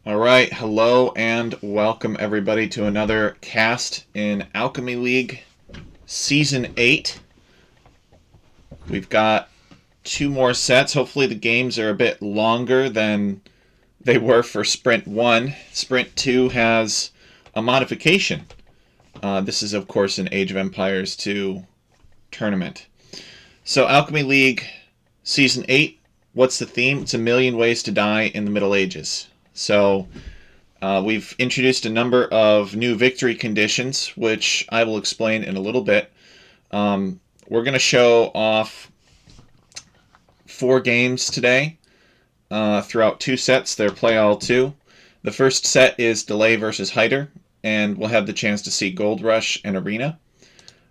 All right, hello and welcome everybody to another cast in Alchemy League Season 8. We've got two more sets. Hopefully the games are a bit longer than they were for Sprint 1. Sprint 2 has a modification. This is, of course, an Age of Empires 2 tournament. So Alchemy League Season 8, what's the theme? It's a million ways to die in the Middle Ages. So we've introduced a number of new victory conditions, which I will explain in a little bit. We're going to show off 4 games today throughout 2 sets. They're play all 2. The first set is Delay versus Hyder, and we'll have the chance to see Gold Rush and Arena.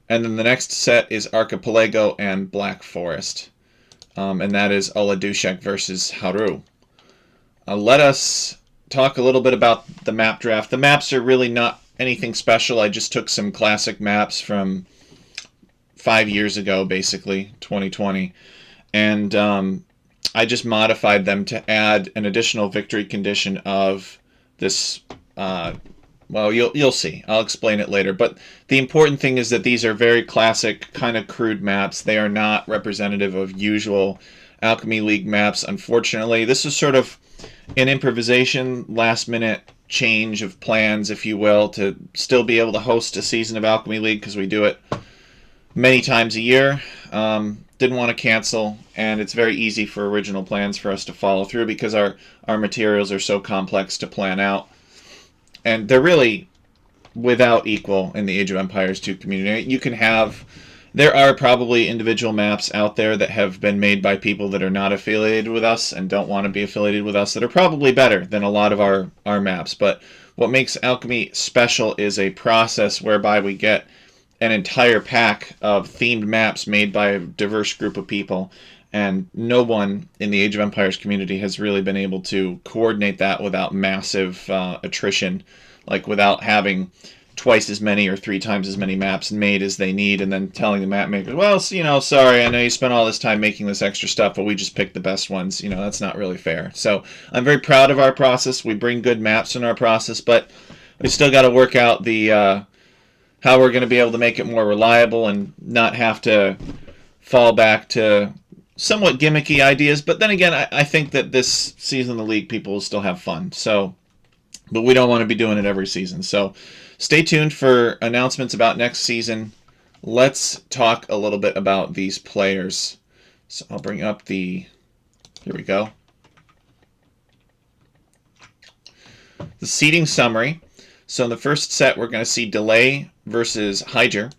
And then the next set is Archipelago and Black Forest, and that is Ola Dushek versus Haru. Let us talk a little bit about the map draft. The maps are really not anything special. I just took some classic maps from 5 years ago, basically, 2020, and I just modified them to add an additional victory condition of this. Well, you'll see. I'll explain it later. But the important thing is that these are very classic, kind of crude maps. They are not representative of usual Alchemy League maps, unfortunately. This is sort of an improvisation, last-minute change of plans, if you will, to still be able to host a season of Alchemy League, because we do it many times a year. Didn't want to cancel, and it's very easy for original plans for us to follow through because our materials are so complex to plan out. And they're really without equal in the Age of Empires 2 community. There are probably individual maps out there that have been made by people that are not affiliated with us and don't want to be affiliated with us that are probably better than a lot of our maps. But what makes Alchemy special is a process whereby we get an entire pack of themed maps made by a diverse group of people. And no one in the Age of Empires community has really been able to coordinate that without massive attrition, like without having twice as many or 3 times as many maps made as they need, and then telling the map makers, well, sorry, I know you spent all this time making this extra stuff, but we just picked the best ones. That's not really fair. So I'm very proud of our process. We bring good maps in our process, but we still got to work out the how we're going to be able to make it more reliable and not have to fall back to somewhat gimmicky ideas. But then again, I think that this season of the league, people will still have fun. But we don't want to be doing it every season. So stay tuned for announcements about next season. Let's talk a little bit about these players. So I'll bring up here we go. The seating summary. So in the first set, we're going to see Delay versus Hyder.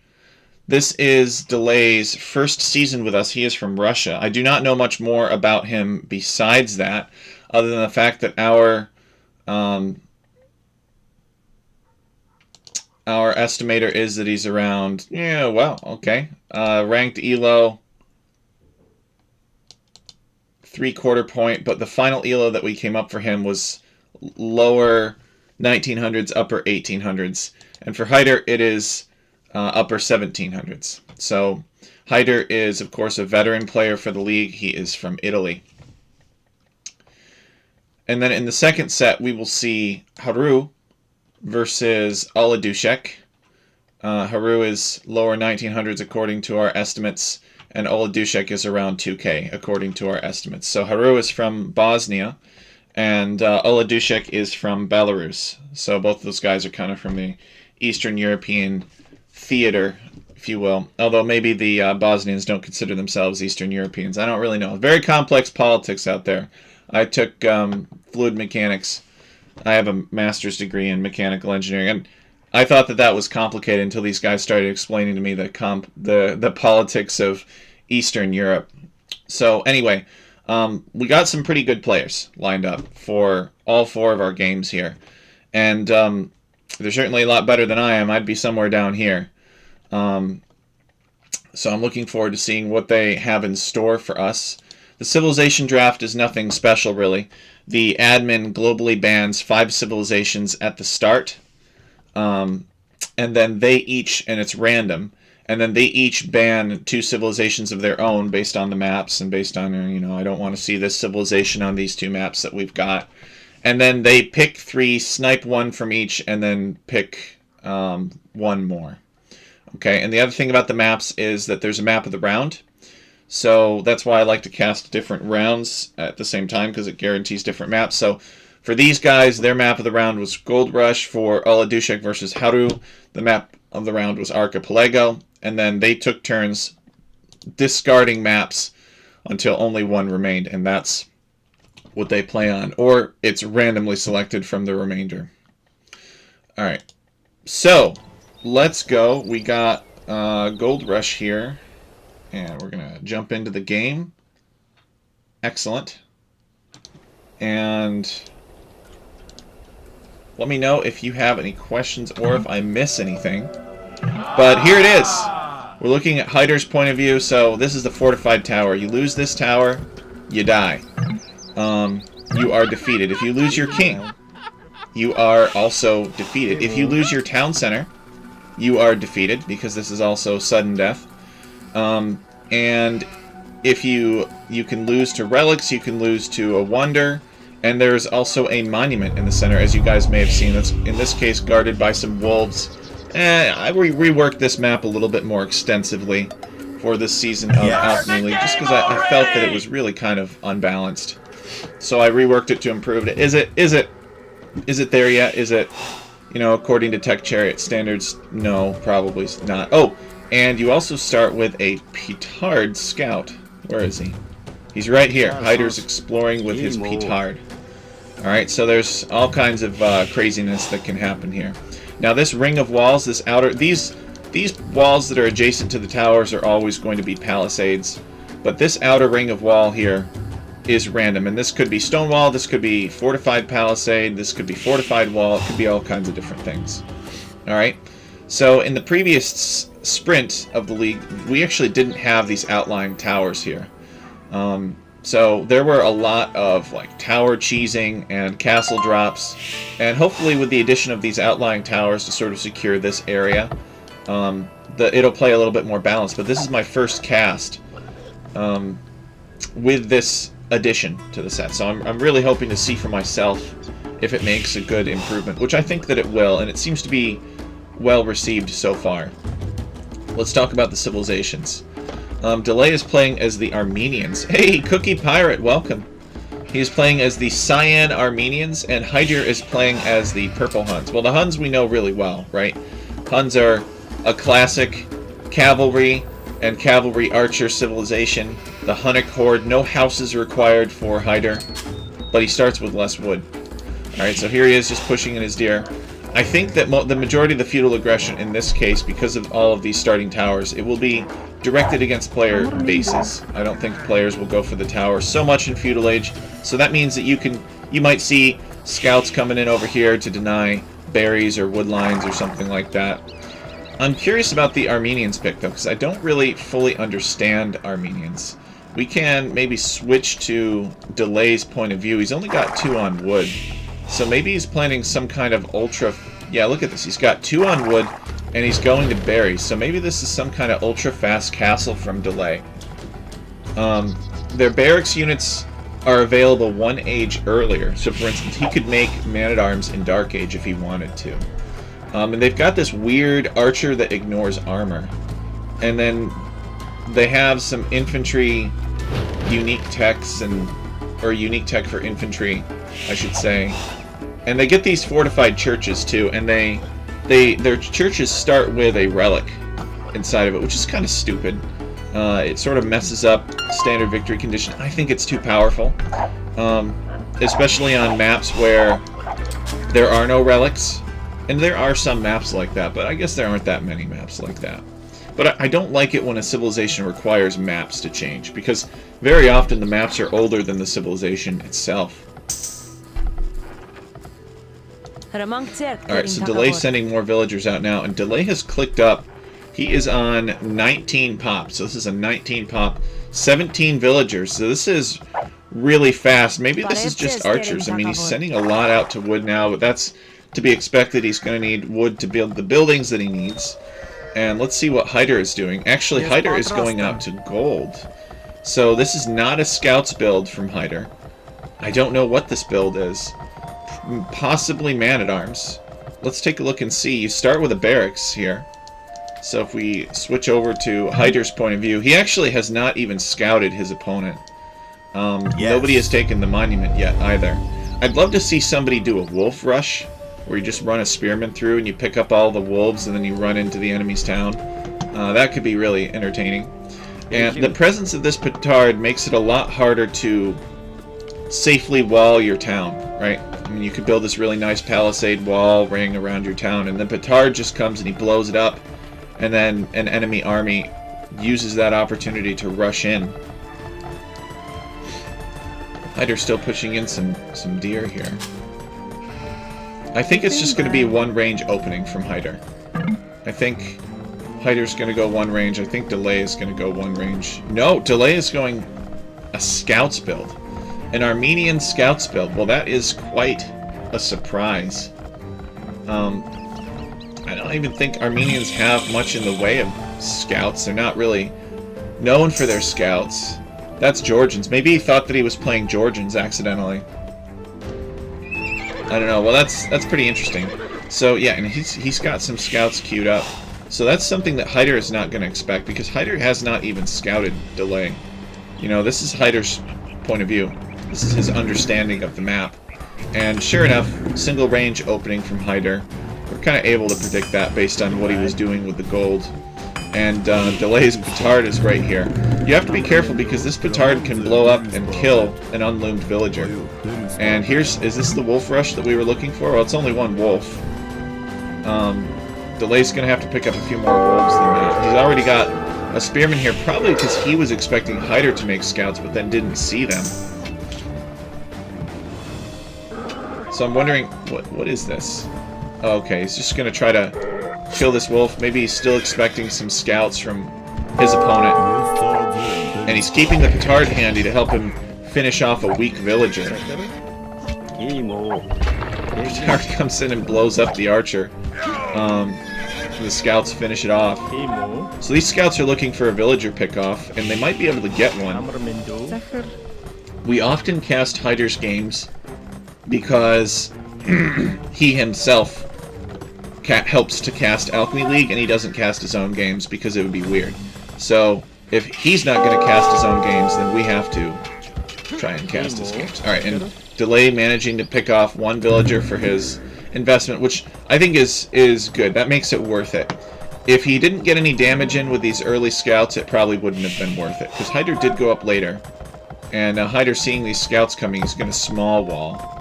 This is Delay's first season with us. He is from Russia. I do not know much more about him besides that, other than the fact that our estimator is that he's around, ranked ELO 3/4 point, but the final ELO that we came up for him was lower 1900s, upper 1800s. And for Hyder, it is upper 1700s. So Hyder is, of course, a veteran player for the league. He is from Italy. And then in the second set, we will see Haru versus Ola Dushek. Haru is lower 1900s according to our estimates, and Ola Dushek is around 2K according to our estimates. So Haru is from Bosnia, and Ola Dushek is from Belarus. So both of those guys are kind of from the Eastern European theater, if you will. Although maybe the Bosnians don't consider themselves Eastern Europeans. I don't really know. Very complex politics out there. I took fluid mechanics. I have a master's degree in mechanical engineering, and I thought that was complicated until these guys started explaining to me the politics of Eastern Europe. So anyway, we got some pretty good players lined up for all 4 of our games here. And they're certainly a lot better than I am. I'd be somewhere down here. So I'm looking forward to seeing what they have in store for us. The civilization draft is nothing special, really. The admin globally bans 5 civilizations at the start. And then they each, and it's random, and then they each ban 2 civilizations of their own based on the maps and based on, I don't want to see this civilization on these 2 maps that we've got. And then they pick 3, snipe 1 from each, and then pick 1 more. Okay, and the other thing about the maps is that there's a map of the round. So that's why I like to cast different rounds at the same time, because it guarantees different maps. So for these guys, their map of the round was Gold Rush. For Oladushek versus Haru, the map of the round was Archipelago. And then they took turns discarding maps until only 1 remained, and that's what they play on. Or it's randomly selected from the remainder. Alright, so let's go. We got Gold Rush here. And we're going to jump into the game. Excellent. And let me know if you have any questions or if I miss anything. But here it is. We're looking at Hyder's point of view. So this is the fortified tower. You lose this tower, you die. You are defeated. If you lose your king, you are also defeated. If you lose your town center, you are defeated, because this is also sudden death. And if you can lose to relics, you can lose to a wonder, and there's also a monument in the center, as you guys may have seen. That's in this case guarded by some wolves. I reworked this map a little bit more extensively for this season of Alchemy League, just because I felt that it was really kind of unbalanced. So I reworked it to improve it. Is it there yet? Is it, according to Tech Chariot standards? No, probably not. Oh. And you also start with a Petard Scout. Where is he? He's right here. Hyder's exploring with his Petard. Alright, so there's all kinds of craziness that can happen here. Now this ring of walls, this outer... These walls that are adjacent to the towers are always going to be palisades. But this outer ring of wall here is random. And this could be stone wall, this could be fortified palisade, this could be fortified wall, it could be all kinds of different things. Alright? So in the previous sprint of the league, we actually didn't have these outlying towers here. So there were a lot of tower cheesing and castle drops, and hopefully with the addition of these outlying towers to sort of secure this area, it'll play a little bit more balanced. But this is my first cast with this addition to the set, so I'm really hoping to see for myself if it makes a good improvement, which I think that it will, and it seems to be well received so far. Let's talk about the civilizations. Delay is playing as the Armenians. Hey, Cookie Pirate, welcome. He's playing as the Cyan Armenians, and Hyder is playing as the Purple Huns. Well, the Huns we know really well, right? Huns are a classic cavalry and cavalry archer civilization. The Hunnic Horde, no houses required for Hyder, but he starts with less wood. Alright, so here he is just pushing in his deer. I think that the majority of the feudal aggression in this case, because of all of these starting towers, it will be directed against player bases. I don't think players will go for the tower so much in Feudal Age, so that means that you might see scouts coming in over here to deny berries or wood lines or something like that. I'm curious about the Armenians pick, though, because I don't really fully understand Armenians. We can maybe switch to Delay's point of view. He's only got 2 on wood. So maybe he's planning some kind of ultra... Yeah, look at this. He's got 2 on wood, and he's going to berries. So maybe this is some kind of ultra-fast castle from Delay. Their barracks units are available 1 age earlier. So, for instance, he could make Man-at-Arms in Dark Age if he wanted to. And they've got this weird archer that ignores armor. And then they have some infantry unique techs, or unique tech for infantry, I should say. And they get these fortified churches too, and their churches start with a relic inside of it, which is kind of stupid. It sort of messes up standard victory condition. I think it's too powerful, especially on maps where there are no relics. And there are some maps like that, but I guess there aren't that many maps like that. But I don't like it when a civilization requires maps to change, because very often the maps are older than the civilization itself. Alright, so Delay's sending more villagers out now, and Delay has clicked up. He is on 19 pop, so this is a 19 pop, 17 villagers, so this is really fast. Maybe this is just archers. I mean, he's sending a lot out to wood now, but that's to be expected. He's going to need wood to build the buildings that he needs. And let's see what Hyder is doing. Actually, Hyder is going out to gold. So this is not a scouts build from Hyder. I don't know what this build is. possibly man-at-arms. Let's take a look and see. You start with a barracks here. So if we switch over to Hyder's point of view, he actually has not even scouted his opponent. Nobody has taken the monument yet either. I'd love to see somebody do a wolf rush, where you just run a spearman through and you pick up all the wolves and then you run into the enemy's town. That could be really entertaining. And the presence of this petard makes it a lot harder to safely wall your town, right? I mean, you could build this really nice palisade wall ring around your town, and then petard just comes and he blows it up, and then an enemy army uses that opportunity to rush in. Hyder's still pushing in some deer here. I think it's just going to be one range opening from Hyder. I think Hyder's going to go one range. I think Delay is going to go one range. No, Delay is going a scouts build. An Armenian scouts build. Well, that is quite a surprise. I don't even think Armenians have much in the way of scouts. They're not really known for their scouts. That's Georgians. Maybe he thought that he was playing Georgians accidentally. I don't know. Well, that's pretty interesting. So yeah, and he's got some scouts queued up. So that's something that Hyder is not going to expect, because Hyder has not even scouted Delay. You know, this is Hyder's point of view. This is his understanding of the map. And sure enough, single range opening from Hyder. We're kind of able to predict that based on what he was doing with the gold. And Delay's petard is right here. You have to be careful, because this petard can blow up and kill an unloomed villager. And is this the wolf rush that we were looking for? Well, it's only one wolf. Delay's going to have to pick up a few more wolves than that. He's already got a spearman here, probably because he was expecting Hyder to make scouts, but then didn't see them. So I'm wondering, what is this? Oh, okay, he's just going to try to kill this wolf. Maybe he's still expecting some scouts from his opponent. And he's keeping the petard handy to help him finish off a weak villager. Petard comes in and blows up the archer. The scouts finish it off. So these scouts are looking for a villager pickoff, and they might be able to get one. We often cast Hyder's games because he himself helps to cast Alchemy League, and he doesn't cast his own games because it would be weird. So if he's not going to cast his own games, then we have to try and cast his games. Alright, and Delay managing to pick off one villager for his investment, which I think is good. That makes it worth it. If he didn't get any damage in with these early scouts, it probably wouldn't have been worth it, because Hyder did go up later. And Hyder, seeing these scouts coming, is going to small wall.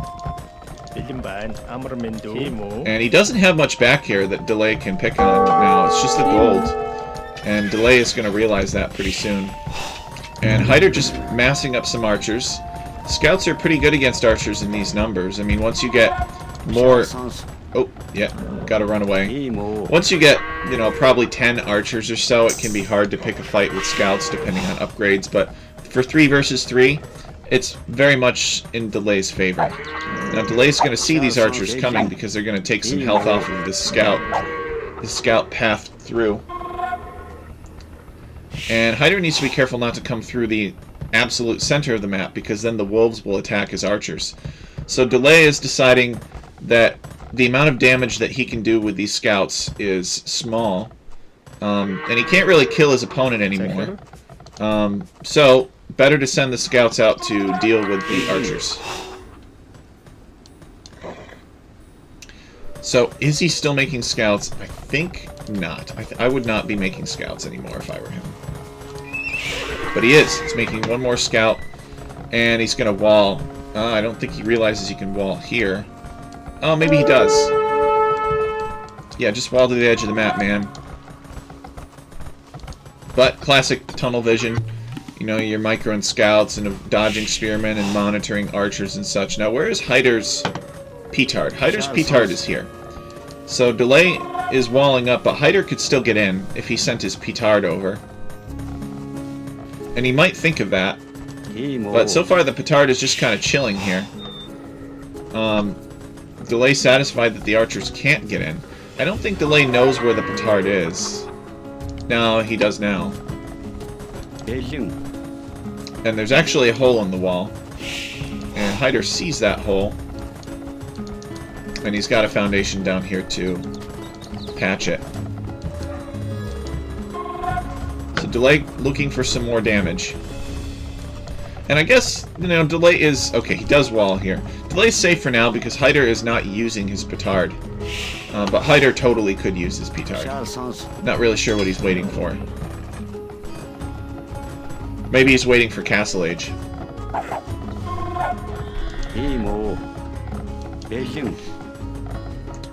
And he doesn't have much back here that Delay can pick on now. It's just the gold. And Delay is going to realize that pretty soon. And Hyder just massing up some archers. Scouts are pretty good against archers in these numbers. I mean, once you get more... Oh, yeah, gotta run away. Once you get, you know, probably 10 archers or so, it can be hard to pick a fight with scouts depending on upgrades. But for 3 versus 3, it's very much in Delay's favor. Now, Delay's going to see these archers coming because they're going to take some health off of this scout path through. And Hyder needs to be careful not to come through the absolute center of the map, because then the wolves will attack his archers. So Delay is deciding that the amount of damage that he can do with these scouts is small. And he can't really kill his opponent anymore. So, better to send the scouts out to deal with the archers. So, is he still making scouts? I think not. I would not be making scouts anymore if I were him. But he is. He's making one more scout, and he's going to wall. I don't think he realizes he can wall here. Oh, maybe he does. Yeah, just wall to the edge of the map, man. But classic tunnel vision. You know, your micro and scouts and dodging spearmen and monitoring archers and such. Now, where is Hyder's petard? Hyder's petard is here. So Delay is walling up, but Hyder could still get in if he sent his petard over. And he might think of that. But so far the petard is just kind of chilling here. Delay satisfied that the archers can't get in. I don't think Delay knows where the petard is. No, he does now. And there's actually a hole in the wall. And Hyder sees that hole. And he's got a foundation down here to patch it. So Delay looking for some more damage. And I guess, you know, Delay is... Okay, he does wall here. Delay's safe for now because Hyder is not using his petard. But Hyder totally could use his petard. Not really sure what he's waiting for. Maybe he's waiting for Castle Age.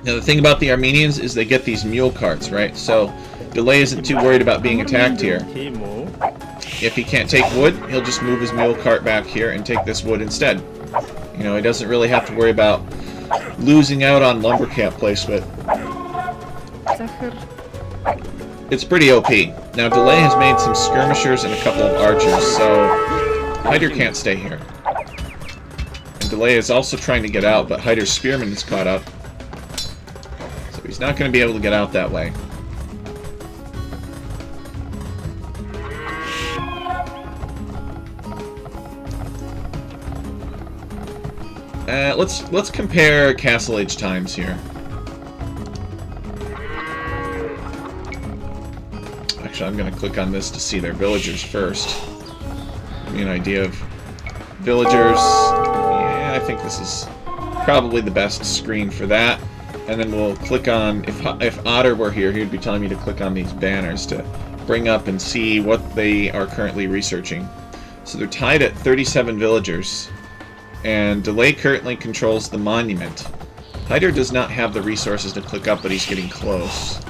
Now the thing about the Armenians is they get these mule carts, right? So Delay isn't too worried about being attacked here. If he can't take wood, he'll just move his mule cart back here and take this wood instead. You know, he doesn't really have to worry about losing out on lumber camp placement. It's pretty OP. Now Delay has made some skirmishers and a couple of archers, so Hyder can't stay here. And Delay is also trying to get out, but Hyder's spearman is caught up. So he's not going to be able to get out that way. Let's compare Castle Age times here. Actually, I'm going to click on this to see their villagers first. Give me an idea of villagers. Yeah, I think this is probably the best screen for that. And then we'll click on, if Otter were here, he would be telling me to click on these banners to bring up and see what they are currently researching. So they're tied at 37 villagers. And Delay currently controls the monument. Hyder does not have the resources to click up, but he's getting close.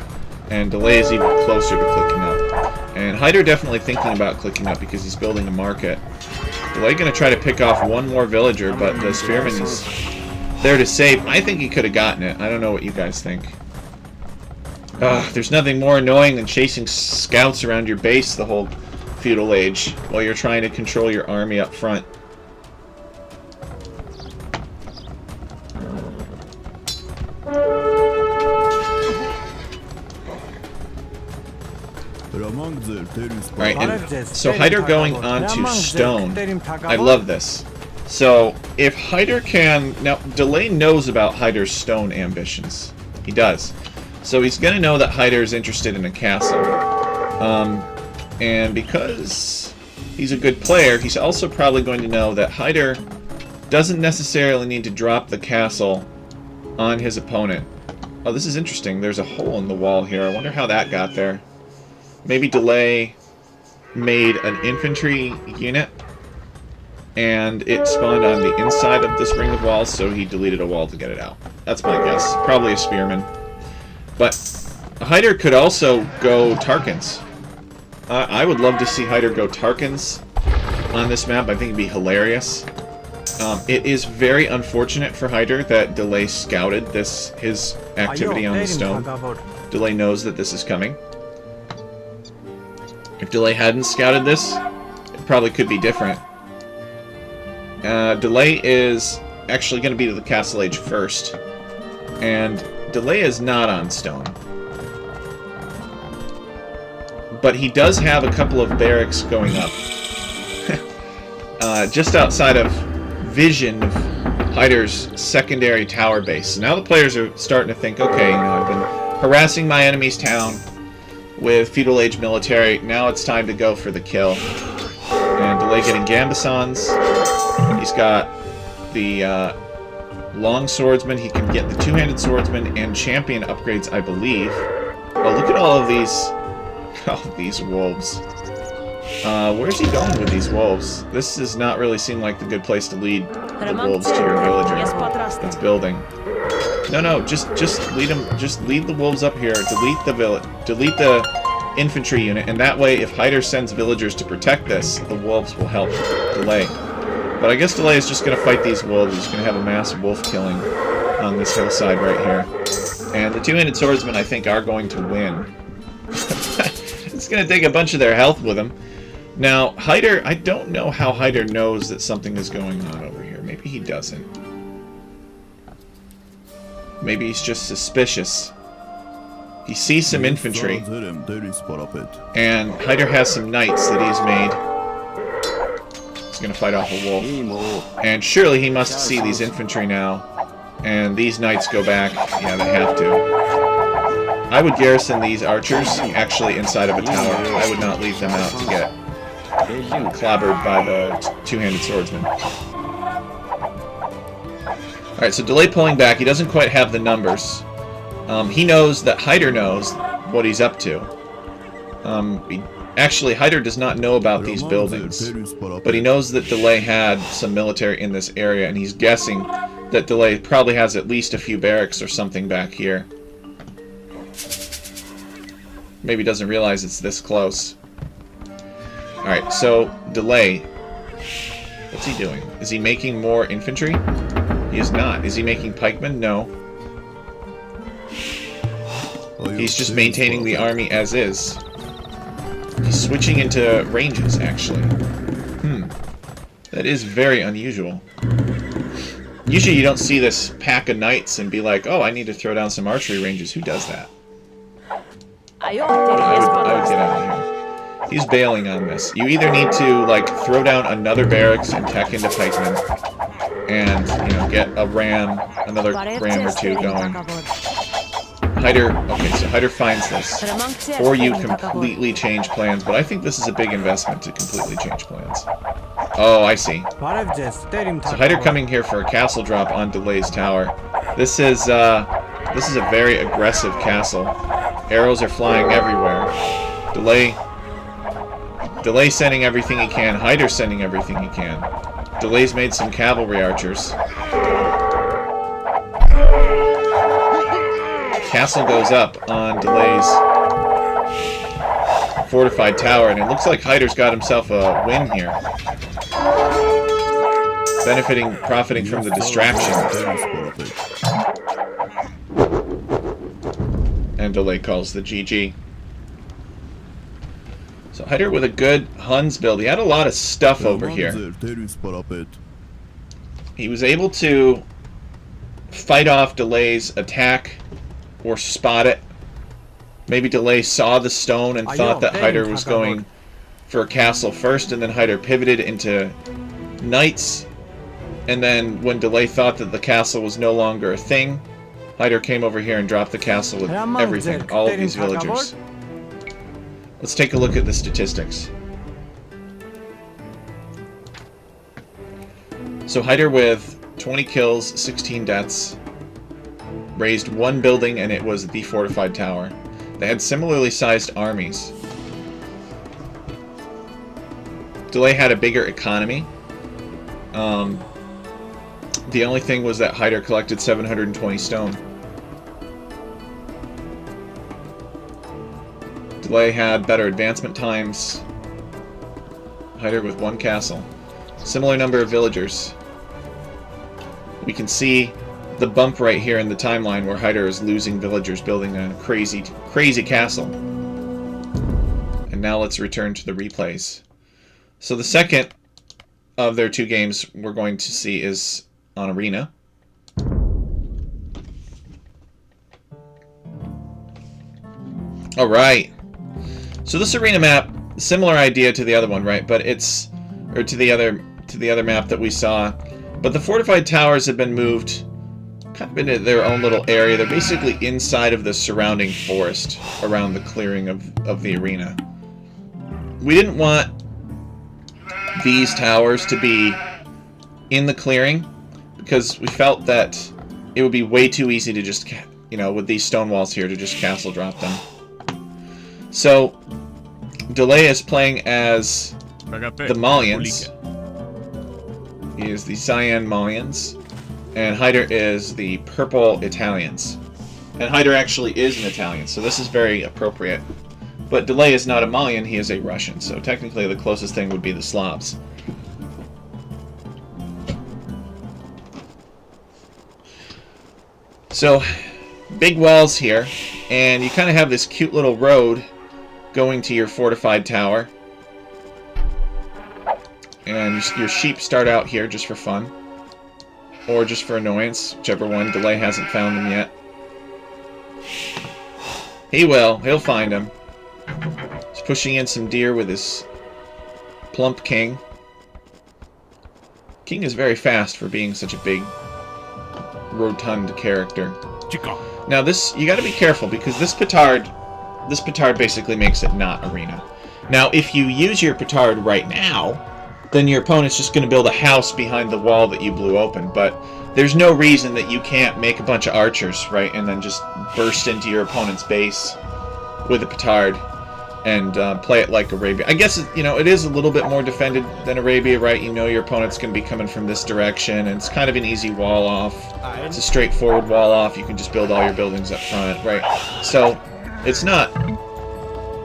And Delay is even closer to clicking up. And Hyder definitely thinking about clicking up because he's building a market. Delay going to try to pick off one more villager, but the spearman is there to save. I think he could have gotten it. I don't know what you guys think. There's nothing more annoying than chasing scouts around your base the whole feudal age while you're trying to control your army up front. Right, and so Hyder going on to stone. I love this. So if Hyder can... Now, Delay knows about Hyder's stone ambitions. He does. So he's going to know that Hyder is interested in a castle. And because he's a good player, he's also probably going to know that Hyder doesn't necessarily need to drop the castle on his opponent. Oh, this is interesting. There's a hole in the wall here. I wonder how that got there. Maybe Delay made an infantry unit and it spawned on the inside of this ring of walls, so he deleted a wall to get it out. That's my guess. Probably a spearman. But Hyder could also go Tarkans. I would love to see Hyder go Tarkans on this map. I think it'd be hilarious. It is very unfortunate for Hyder that Delay scouted his activity on the stone. Delay knows that this is coming. If Delay hadn't scouted this, it probably could be different. Delay is actually going to be to the Castle Age first. And Delay is not on stone. But he does have a couple of barracks going up. Just outside of vision of Hyder's secondary tower base. So now the players are starting to think, okay, you know, I've been harassing my enemy's town with feudal age military. Now it's time to go for the kill. And Delay getting Gambesons. He's got the long swordsman. He can get the two-handed swordsman and champion upgrades, I believe. Oh, look at all of these. Oh, these wolves. Where's he going with these wolves? This does not really seem like the good place to lead the wolves to your villager that's building. No, just lead them. Just lead the wolves up here. Delete the infantry unit, and that way, if Hyder sends villagers to protect this, the wolves will help Delay. But I guess Delay is just going to fight these wolves. He's going to have a mass wolf killing on this hillside right here, and the two-handed swordsmen, I think, are going to win. It's going to take a bunch of their health with him. Now, Hyder, I don't know how Hyder knows that something is going on over here. Maybe he doesn't. Maybe he's just suspicious. He sees some infantry. And Hyder has some knights that he's made. He's going to fight off a wolf. And surely he must see these infantry now And these knights go back. Yeah, they have to. I would garrison these archers actually inside of a tower. I would not leave them out to get clobbered by the two-handed swordsman. Alright, so Delay pulling back. He doesn't quite have the numbers. He knows that Hyder knows what he's up to. Actually, Hyder does not know about these buildings, but he knows that Delay had some military in this area, and he's guessing that Delay probably has at least a few barracks or something back here. Maybe doesn't realize it's this close. Alright, so Delay. What's he doing? Is he making more infantry? He is not. Is he making pikemen? No. He's just maintaining the army as is. He's switching into ranges, actually. That is very unusual. Usually you don't see this pack of knights and be like, oh, I need to throw down some archery ranges. Who does that? I would get out of here. He's bailing on this. You either need to, like, throw down another barracks and tech into pikemen, and, you know, get a ram, another ram or two going. Okay, so Hyder finds this. Or you completely change plans, but I think this is a big investment to completely change plans. Oh, I see. So Hyder coming here for a castle drop on Delay's tower. This is a very aggressive castle. Arrows are flying everywhere. Delay sending everything he can. Hyder sending everything he can. Delay's made some cavalry archers. Castle goes up on Delay's fortified tower, and it looks like Hyder's got himself a win here. Profiting from the distraction. And Delay calls the GG. So Hyder with a good Huns build. He had a lot of stuff over here. He was able to fight off Delay's attack or spot it. Maybe Delay saw the stone and thought that Hyder was going for a castle first, and then Hyder pivoted into knights. And then when Delay thought that the castle was no longer a thing, Hyder came over here and dropped the castle with everything, all of these villagers. Let's take a look at the statistics. So Hyder with 20 kills, 16 deaths, raised one building, and it was the fortified tower. They had similarly sized armies. Delay had a bigger economy. The only thing was that Hyder collected 720 stone. Delay had better advancement times. Hyder with one castle. Similar number of villagers. We can see the bump right here in the timeline where Hyder is losing villagers building a crazy, crazy castle. And now let's return to the replays. So the second of their two games we're going to see is on Arena. Alright. So this Arena map, similar idea to the other one, right? But it's, or to the other map that we saw. But the fortified towers have been moved kind of into their own little area. They're basically inside of the surrounding forest around the clearing of the arena. We didn't want these towers to be in the clearing because we felt that it would be way too easy to just, you know, with these stone walls here, to just castle drop them. So Delay is playing as the Malians. He is the cyan Malians. And Hyder is the purple Italians. And Hyder actually is an Italian, so this is very appropriate. But Delay is not a Malian, he is a Russian, so technically the closest thing would be the Slavs. So, big walls here, and you kind of have this cute little road going to your fortified tower. And your sheep start out here just for fun. Or just for annoyance, whichever one. Delay hasn't found them yet. He will. He'll find them. He's pushing in some deer with his plump king. King is very fast for being such a big rotund character. Chica. Now this, you got to be careful because this petard basically makes it not arena. Now if you use your petard right now, then your opponent's just going to build a house behind the wall that you blew open. But there's no reason that you can't make a bunch of archers, right, and then just burst into your opponent's base with a petard and play it like Arabia. I guess, you know, it is a little bit more defended than Arabia, right? You know your opponent's going to be coming from this direction, and it's kind of an easy wall off. It's a straightforward wall off. You can just build all your buildings up front, right? So it's not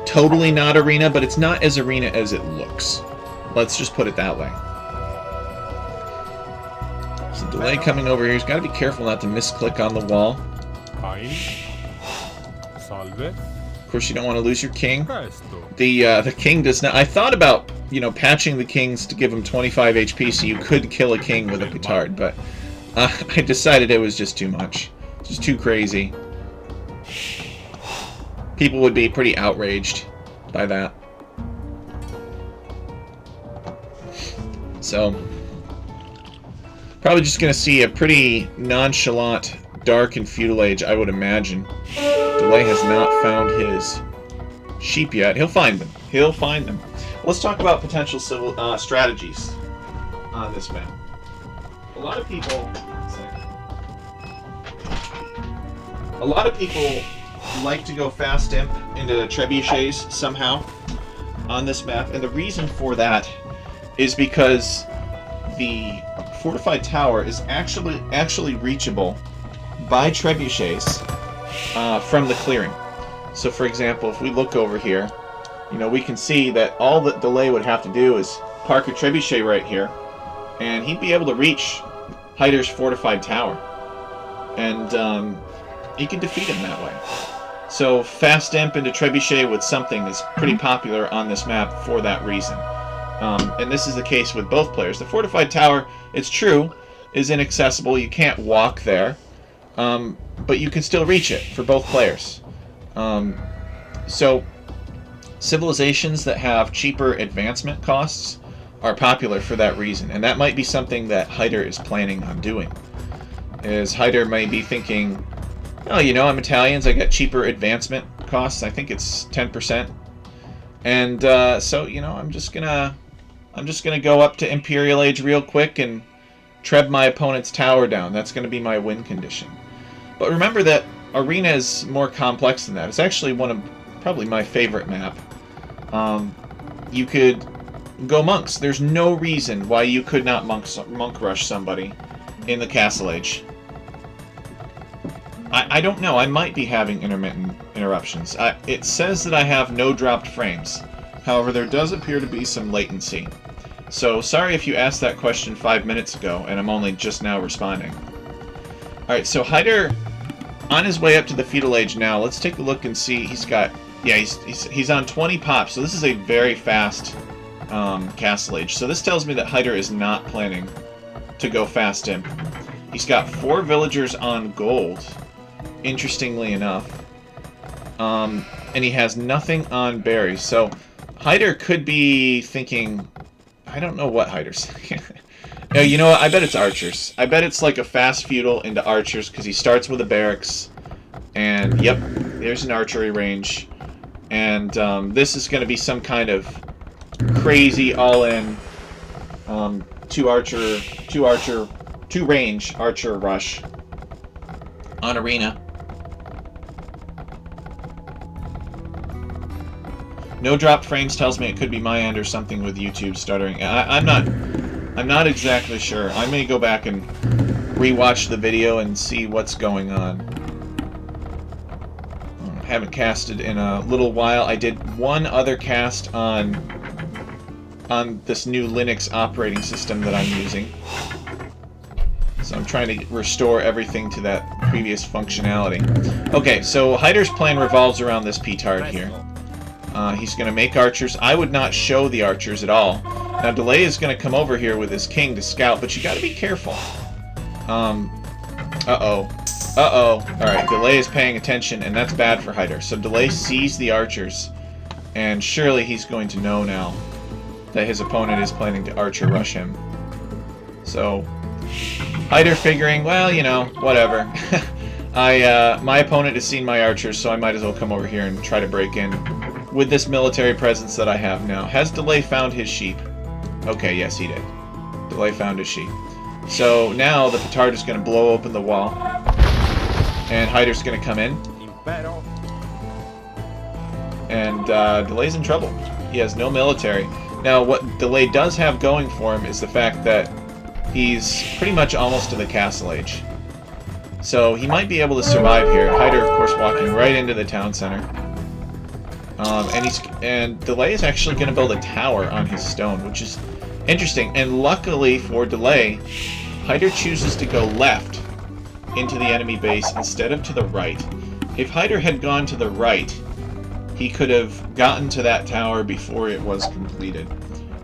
totally not arena, but it's not as arena as it looks. Let's just put it that way. So delay coming over here. He's got to be careful not to misclick on the wall. Salve. Of course, you don't want to lose your king. Presto. The king does not. I thought about, you know, patching the kings to give him 25 HP so you could kill a king with a petard, but I decided it was just too much. Just too crazy. People would be pretty outraged by that. So, probably just going to see a pretty nonchalant Dark and Feudal Age, I would imagine. Delay has not found his sheep yet. He'll find them. He'll find them. Let's talk about potential civil strategies on this map. A lot of people like to go fast imp into trebuchets somehow on this map, and the reason for that is because the fortified tower is actually reachable by trebuchets from the clearing. So for example, if we look over here, you know, we can see that all that Delay would have to do is park a trebuchet right here, and he'd be able to reach Hyder's fortified tower, and he can defeat him that way. So fast imp into trebuchet with something is pretty popular on this map for that reason. And this is the case with both players. The fortified tower, it's true, is inaccessible. You can't walk there, but you can still reach it for both players. So civilizations that have cheaper advancement costs are popular for that reason, and that might be something that Hyder is planning on doing. Is Hyder may be thinking, oh, you know, I'm Italians, I got cheaper advancement costs. I think it's 10%, and so, you know, I'm just gonna go up to Imperial Age real quick and treb my opponent's tower down. That's gonna be my win condition. But remember that Arena is more complex than that. It's actually one of probably my favorite map. You could go monks. There's no reason why you could not monk rush somebody in the Castle Age. I don't know. I might be having intermittent interruptions. It says that I have no dropped frames. However, there does appear to be some latency. So sorry if you asked that question 5 minutes ago and I'm only just now responding. Alright, so Hyder on his way up to the Feudal Age now. Let's take a look and see. He's got, yeah, he's on 20 pops, so this is a very fast Castle Age. So this tells me that Hyder is not planning to go fast imp. He's got 4 villagers on gold, interestingly enough, and he has nothing on berries. So Hyder could be thinking, I don't know what Hyder's thinking. No, you know what? I bet it's archers. I bet it's like a fast feudal into archers, because he starts with a barracks, and yep, there's an archery range, and this is going to be some kind of crazy all-in two range archer rush on Arena. No drop frames tells me it could be my end or something with YouTube stuttering. I'm not exactly sure. I may go back and rewatch the video and see what's going on. I haven't casted in a little while. I did one other cast on this new Linux operating system that I'm using. So I'm trying to restore everything to that previous functionality. Okay, so Hyder's plan revolves around this petard here. He's going to make archers. I would not show the archers at all. Now, Delay is going to come over here with his king to scout, but you got to be careful. Uh-oh. Alright, Delay is paying attention, and that's bad for Hyder. So Delay sees the archers, and surely he's going to know now that his opponent is planning to archer rush him. So, Hyder figuring, well, you know, whatever. My opponent has seen my archers, so I might as well come over here and try to break in with this military presence that I have now. Has Delay found his sheep? Okay, yes, he did. Delay found his sheep. So now the petard is going to blow open the wall, and Hyder's going to come in. And Delay's in trouble. He has no military. Now, what Delay does have going for him is the fact that he's pretty much almost to the castle age. So he might be able to survive here. Hyder, of course, walking right into the town center. And Delay is actually going to build a tower on his stone, which is interesting. And luckily for Delay, Hyder chooses to go left into the enemy base instead of to the right. If Hyder had gone to the right, he could have gotten to that tower before it was completed.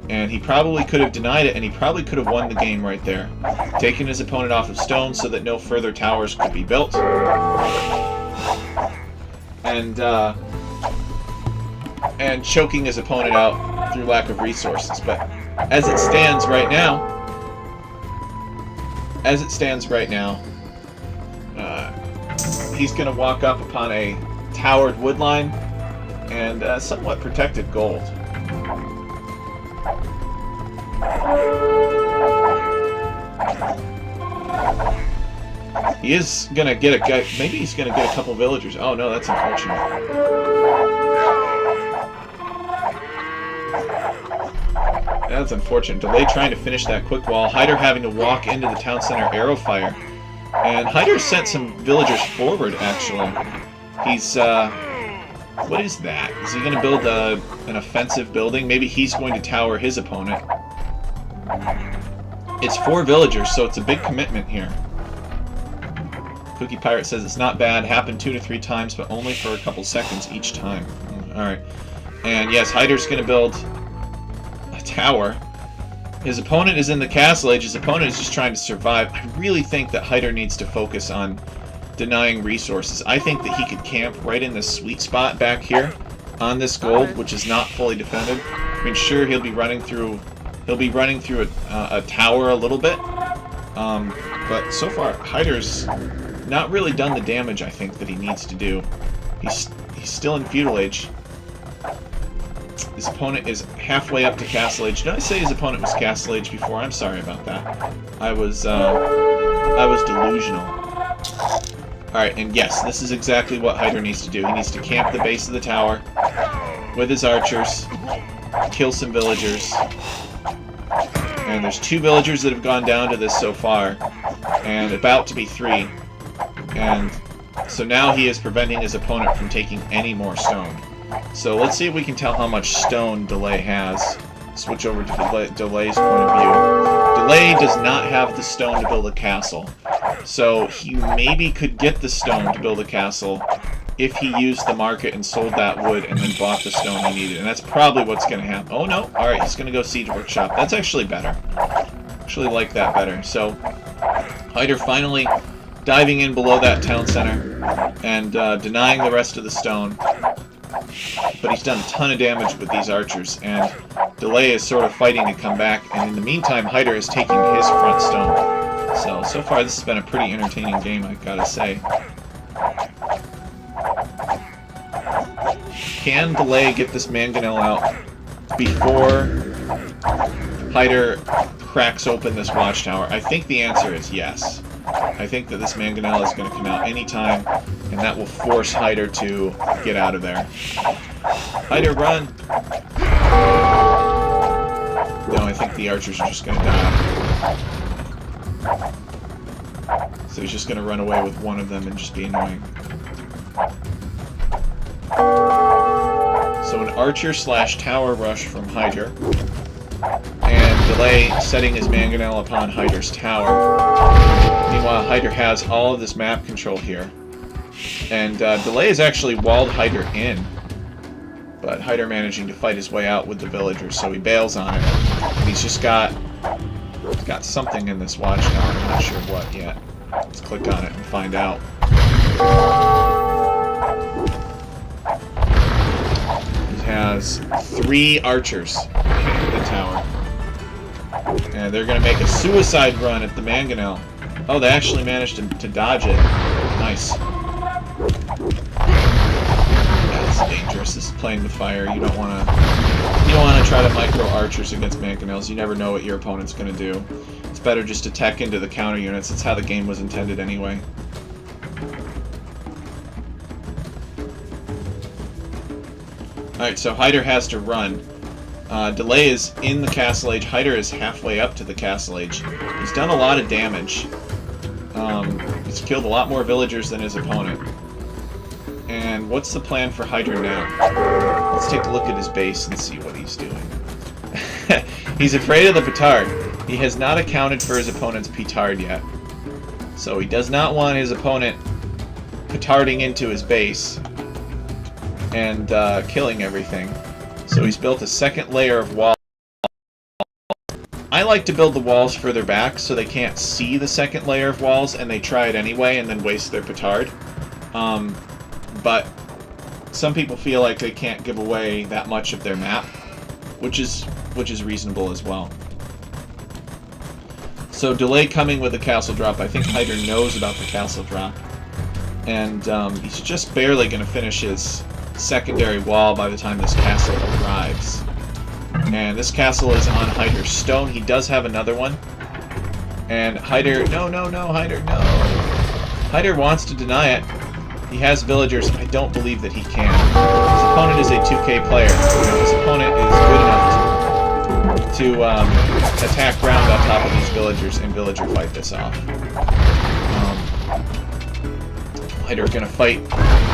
And he probably could have denied it, and he probably could have won the game right there. Taking his opponent off of stone so that no further towers could be built. And choking his opponent out through lack of resources. But as it stands right now, he's going to walk up upon a towered wood line and somewhat protected gold. He is going to get a guy. Maybe he's going to get a couple villagers. Oh no, that's unfortunate. That's unfortunate. Delay trying to finish that quick wall. Hyder having to walk into the town center arrow fire. And Hyder sent some villagers forward, actually. He's, what is that? Is he going to build an offensive building? Maybe he's going to tower his opponent. It's 4 villagers, so it's a big commitment here. Cookie Pirate says it's not bad. Happened 2 to 3 times, but only for a couple seconds each time. Alright. And yes, Hyder's going to build a tower. His opponent is in the castle age. His opponent is just trying to survive. I really think that Hyder needs to focus on denying resources. I think that he could camp right in this sweet spot back here on this gold, which is not fully defended. I mean, sure, he'll be running through a tower a little bit, but so far Hyder's not really done the damage I think that he needs to do. He's still in feudal age. His opponent is halfway up to castle age. Did I say his opponent was castle age before? I'm sorry about that. I was delusional. Alright, and yes, this is exactly what Hyder needs to do. He needs to camp the base of the tower with his archers, kill some villagers. And there's 2 villagers that have gone down to this so far, and about to be 3. And so now he is preventing his opponent from taking any more stone. So let's see if we can tell how much stone Delay has. Switch over to Delay's point of view. Delay does not have the stone to build a castle. So he maybe could get the stone to build a castle if he used the market and sold that wood and then bought the stone he needed. And that's probably what's going to happen. Oh no, alright, he's going to go Siege Workshop. That's actually better. Actually like that better. So Hyder finally diving in below that town center and denying the rest of the stone. But he's done a ton of damage with these archers, and Delay is sort of fighting to come back, and in the meantime Hyder is taking his front stone. So far this has been a pretty entertaining game, I gotta say. Can Delay get this mangonel out before Hyder cracks open this watchtower? I think the answer is yes. I think that this mangonel is going to come out anytime, and that will force Hyder to get out of there. Hyder, run! No, I think the archers are just going to die. So he's just going to run away with one of them and just be annoying. So an archer / tower rush from Hyder. And Delay setting his mangonel upon Hyder's tower. Meanwhile, Hyder has all of this map control here. And Delay has actually walled Hyder in. But Hyder managing to fight his way out with the villagers, so he bails on it. And he's just got something in this watchtower. I'm not sure what yet. Let's click on it and find out. He has 3 archers in the tower. And they're going to make a suicide run at the mangonel. Oh, they actually managed to dodge it. Nice. Yeah, this is dangerous. This is playing with fire. You don't want to try to micro archers against mangonels. You never know what your opponent's going to do. It's better just to tech into the counter units. It's how the game was intended anyway. Alright, so Hyder has to run. Delay is in the Castle Age. Hyder is halfway up to the Castle Age. He's done a lot of damage. He's killed a lot more villagers than his opponent. And what's the plan for Hyder now? Let's take a look at his base and see what he's doing. He's afraid of the petard. He has not accounted for his opponent's petard yet. So he does not want his opponent petarding into his base and killing everything. So he's built a second layer of wall. I like to build the walls further back so they can't see the second layer of walls, and they try it anyway and then waste their petard. But some people feel like they can't give away that much of their map, which is reasonable as well. So Delay coming with the castle drop. I think Hyder knows about the castle drop, and he's just barely going to finish his secondary wall by the time this castle arrives. And this castle is on Hyder's stone. He does have another one. And Hyder... No, Hyder, no. Hyder wants to deny it. He has villagers. I don't believe that he can. His opponent is a 2K player. His opponent is good enough to attack ground on top of these villagers and villager fight this off. Hyder gonna fight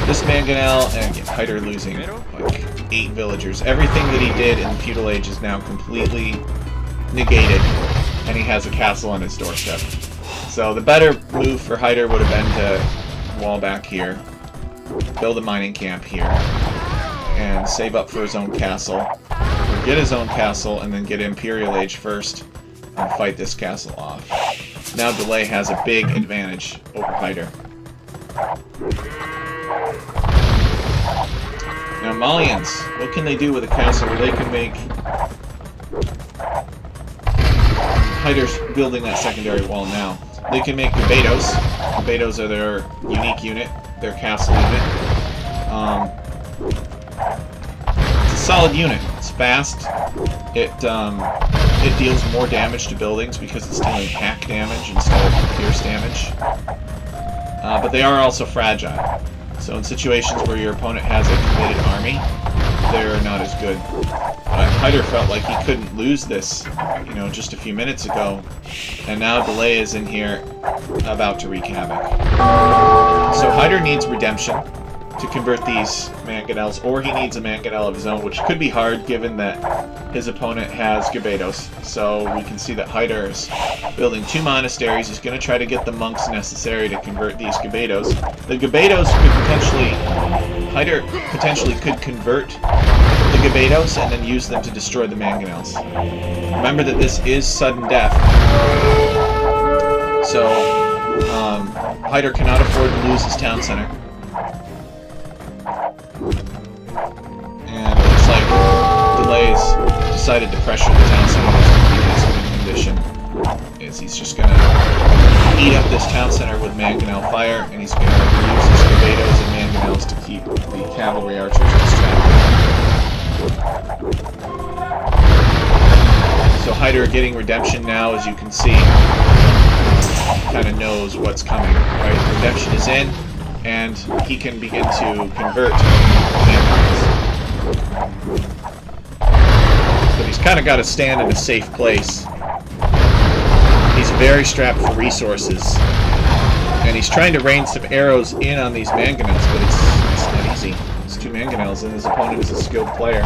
this mangonel, and Hyder losing like 8 villagers. Everything that he did in the Feudal Age is now completely negated, and he has a castle on his doorstep. So the better move for Hyder would have been to wall back here, build a mining camp here, and save up for his own castle, or get his own castle, and then get Imperial Age first, and fight this castle off. Now Delay has a big advantage over Hyder. Now Malians, what can they do with a castle where they can make... Hyder's building that secondary wall now. They can make Gabetos. Gabetos are their unique unit, their castle unit. It's a solid unit. It's fast. It deals more damage to buildings because it's dealing hack damage instead of pierce damage. But they are also fragile. So in situations where your opponent has a committed army, they're not as good. Hyder felt like he couldn't lose this, just a few minutes ago, and now Delay is in here about to wreak havoc. So Hyder needs redemption to convert these mangonels, or he needs a mangonel of his own, which could be hard given that his opponent has Gabetos. So we can see that Hyder is building 2 monasteries. He's going to try to get the monks necessary to convert these Gabetos. The Gabetos could potentially... Hyder potentially could convert the Gabetos and then use them to destroy the mangonels. Remember that this is sudden death. So, Hyder cannot afford to lose his town center. And it looks like Delay's decided to pressure the town center in this condition. He's just going to eat up this town center with mangonel fire, and he's going to use his Gabetos and mangonels to keep the cavalry archers distracted. So Hyder getting redemption now, as you can see, kind of knows what's coming. Right? Redemption is in, and he can begin to convert mangonels. But he's kind of got to stand in a safe place. He's very strapped for resources, and he's trying to rain some arrows in on these mangonels, but it's not easy. It's 2 mangonels, and his opponent is a skilled player.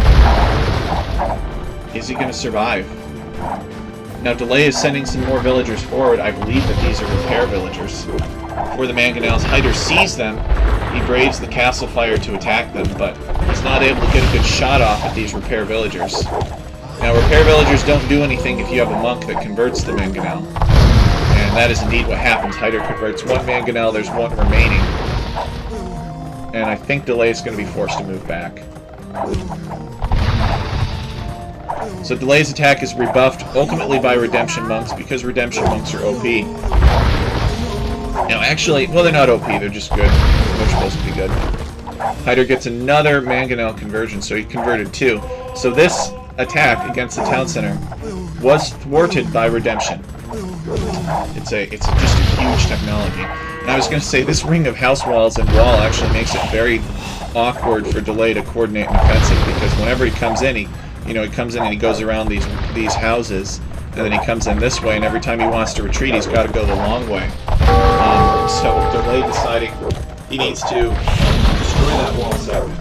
Is he going to survive? Now Delay is sending some more villagers forward. I believe that these are repair villagers. For the mangonels, Hyder sees them. He braves the castle fire to attack them, but he's not able to get a good shot off at these repair villagers. Now, repair villagers don't do anything if you have a monk that converts the mangonel. And that is indeed what happens. Hyder converts 1 mangonel, there's 1 remaining. And I think Delay is going to be forced to move back. So Delay's attack is rebuffed, ultimately by Redemption Monks, because Redemption Monks are OP. Now, actually, well, they're not OP. They're just good. They're supposed to be good. Hyder gets another Mangonel conversion, so he converted 2. So this attack against the town center was thwarted by Redemption. It's just a huge technology. And I was going to say, this ring of house walls and wall actually makes it very awkward for Delay to coordinate an offensive, because whenever he comes in, he comes in and he goes around these houses, and then he comes in this way, and every time he wants to retreat, he's got to go the long way. So Delay deciding he needs to destroy that wall segment.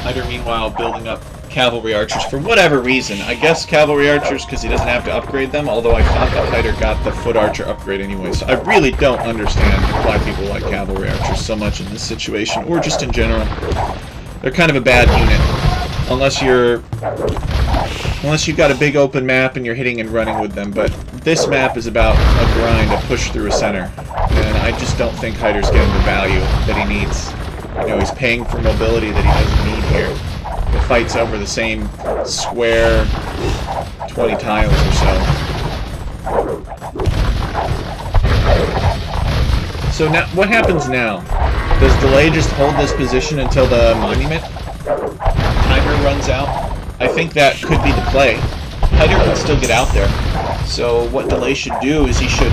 Hyder, meanwhile, building up cavalry archers for whatever reason. I guess cavalry archers because he doesn't have to upgrade them, although I thought that Hyder got the foot archer upgrade anyway. So I really don't understand why people like cavalry archers so much in this situation, or just in general. They're kind of a bad unit. Unless you've got a big open map and you're hitting and running with them, but this map is about a grind, a push through a center, and I just don't think Hyder's getting the value that he needs. He's paying for mobility that he doesn't need here. The fight's over the same square 20 tiles or so. So now, what happens now? Does Delay just hold this position until the monument timer runs out? I think that could be the play. Hyder can still get out there. So what Delay should do is he should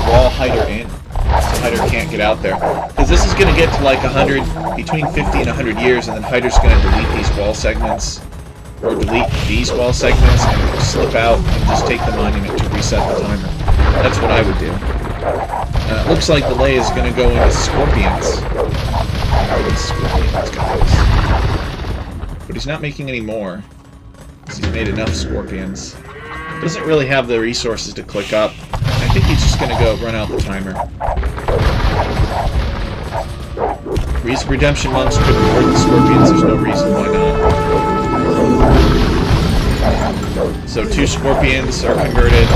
wall Hyder in, so Hyder can't get out there. Because this is going to get to like 100, between 50 and 100 years, and then Hyder's going to delete these wall segments, or delete these wall segments, and slip out and just take the monument to reset the timer. That's what I would do. It looks like Delay is going to go into Scorpions. Scorpions, guys. But he's not making any more, because he's made enough Scorpions. Doesn't really have the resources to click up. I think he's just going to go run out the timer. Redemption monks could convert the Scorpions, there's no reason why not. So 2 Scorpions are converted,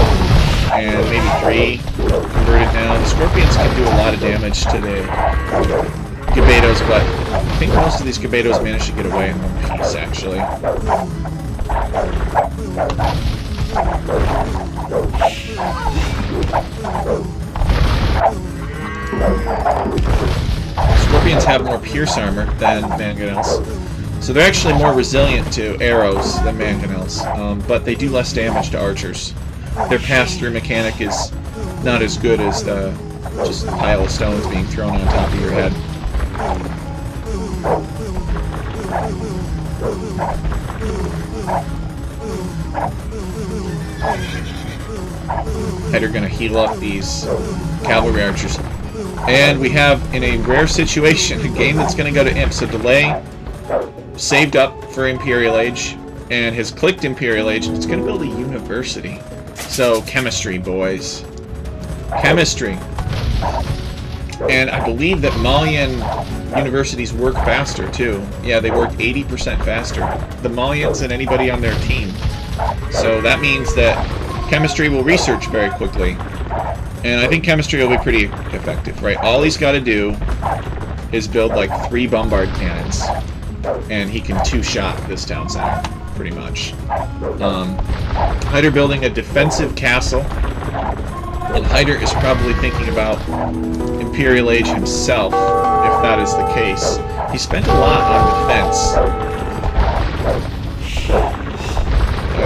and maybe 3 converted now. The Scorpions can do a lot of damage to the Gabetos, but I think most of these Gabetos managed to get away in one piece, actually. Scorpions have more pierce armor than Mangonels, so they're actually more resilient to arrows than Mangonels, but they do less damage to archers. Their pass-through mechanic is not as good as the just pile of stones being thrown on top of your head. Hyder gonna heal up these cavalry archers. And we have, in a rare situation, a game that's gonna go to Imp. So Delay saved up for Imperial Age, and has clicked Imperial Age, and it's gonna build a university. So, chemistry, boys. Chemistry. And I believe that Malian universities work faster, too. Yeah, they work 80% faster. The Malians and anybody on their team. So that means that chemistry will research very quickly. And I think chemistry will be pretty effective, right? All he's got to do is build like 3 bombard cannons, and he can 2-shot this town center, pretty much. Hyder building a defensive castle, and Hyder is probably thinking about Imperial Age himself, if that is the case. He spent a lot on defense.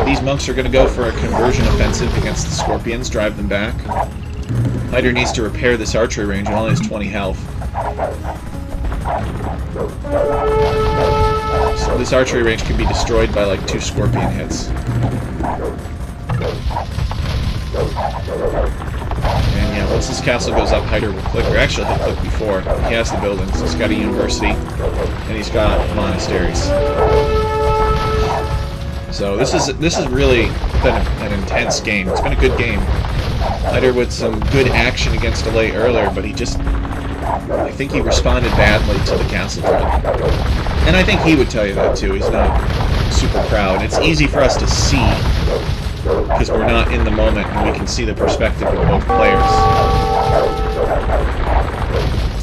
These monks are going to go for a conversion offensive against the Scorpions, drive them back. Hyder needs to repair this archery range, and only has 20 health. So this archery range can be destroyed by like 2 Scorpion hits. And yeah, once this castle goes up, Hyder will click, or actually he'll click before. He has the buildings. He's got a university, and he's got monasteries. So this is really been an intense game. It's been a good game. Hyder with some good action against Delay earlier, but I think he responded badly to the castle drive. And I think he would tell you that too. He's not super proud. It's easy for us to see, because we're not in the moment and we can see the perspective of both players.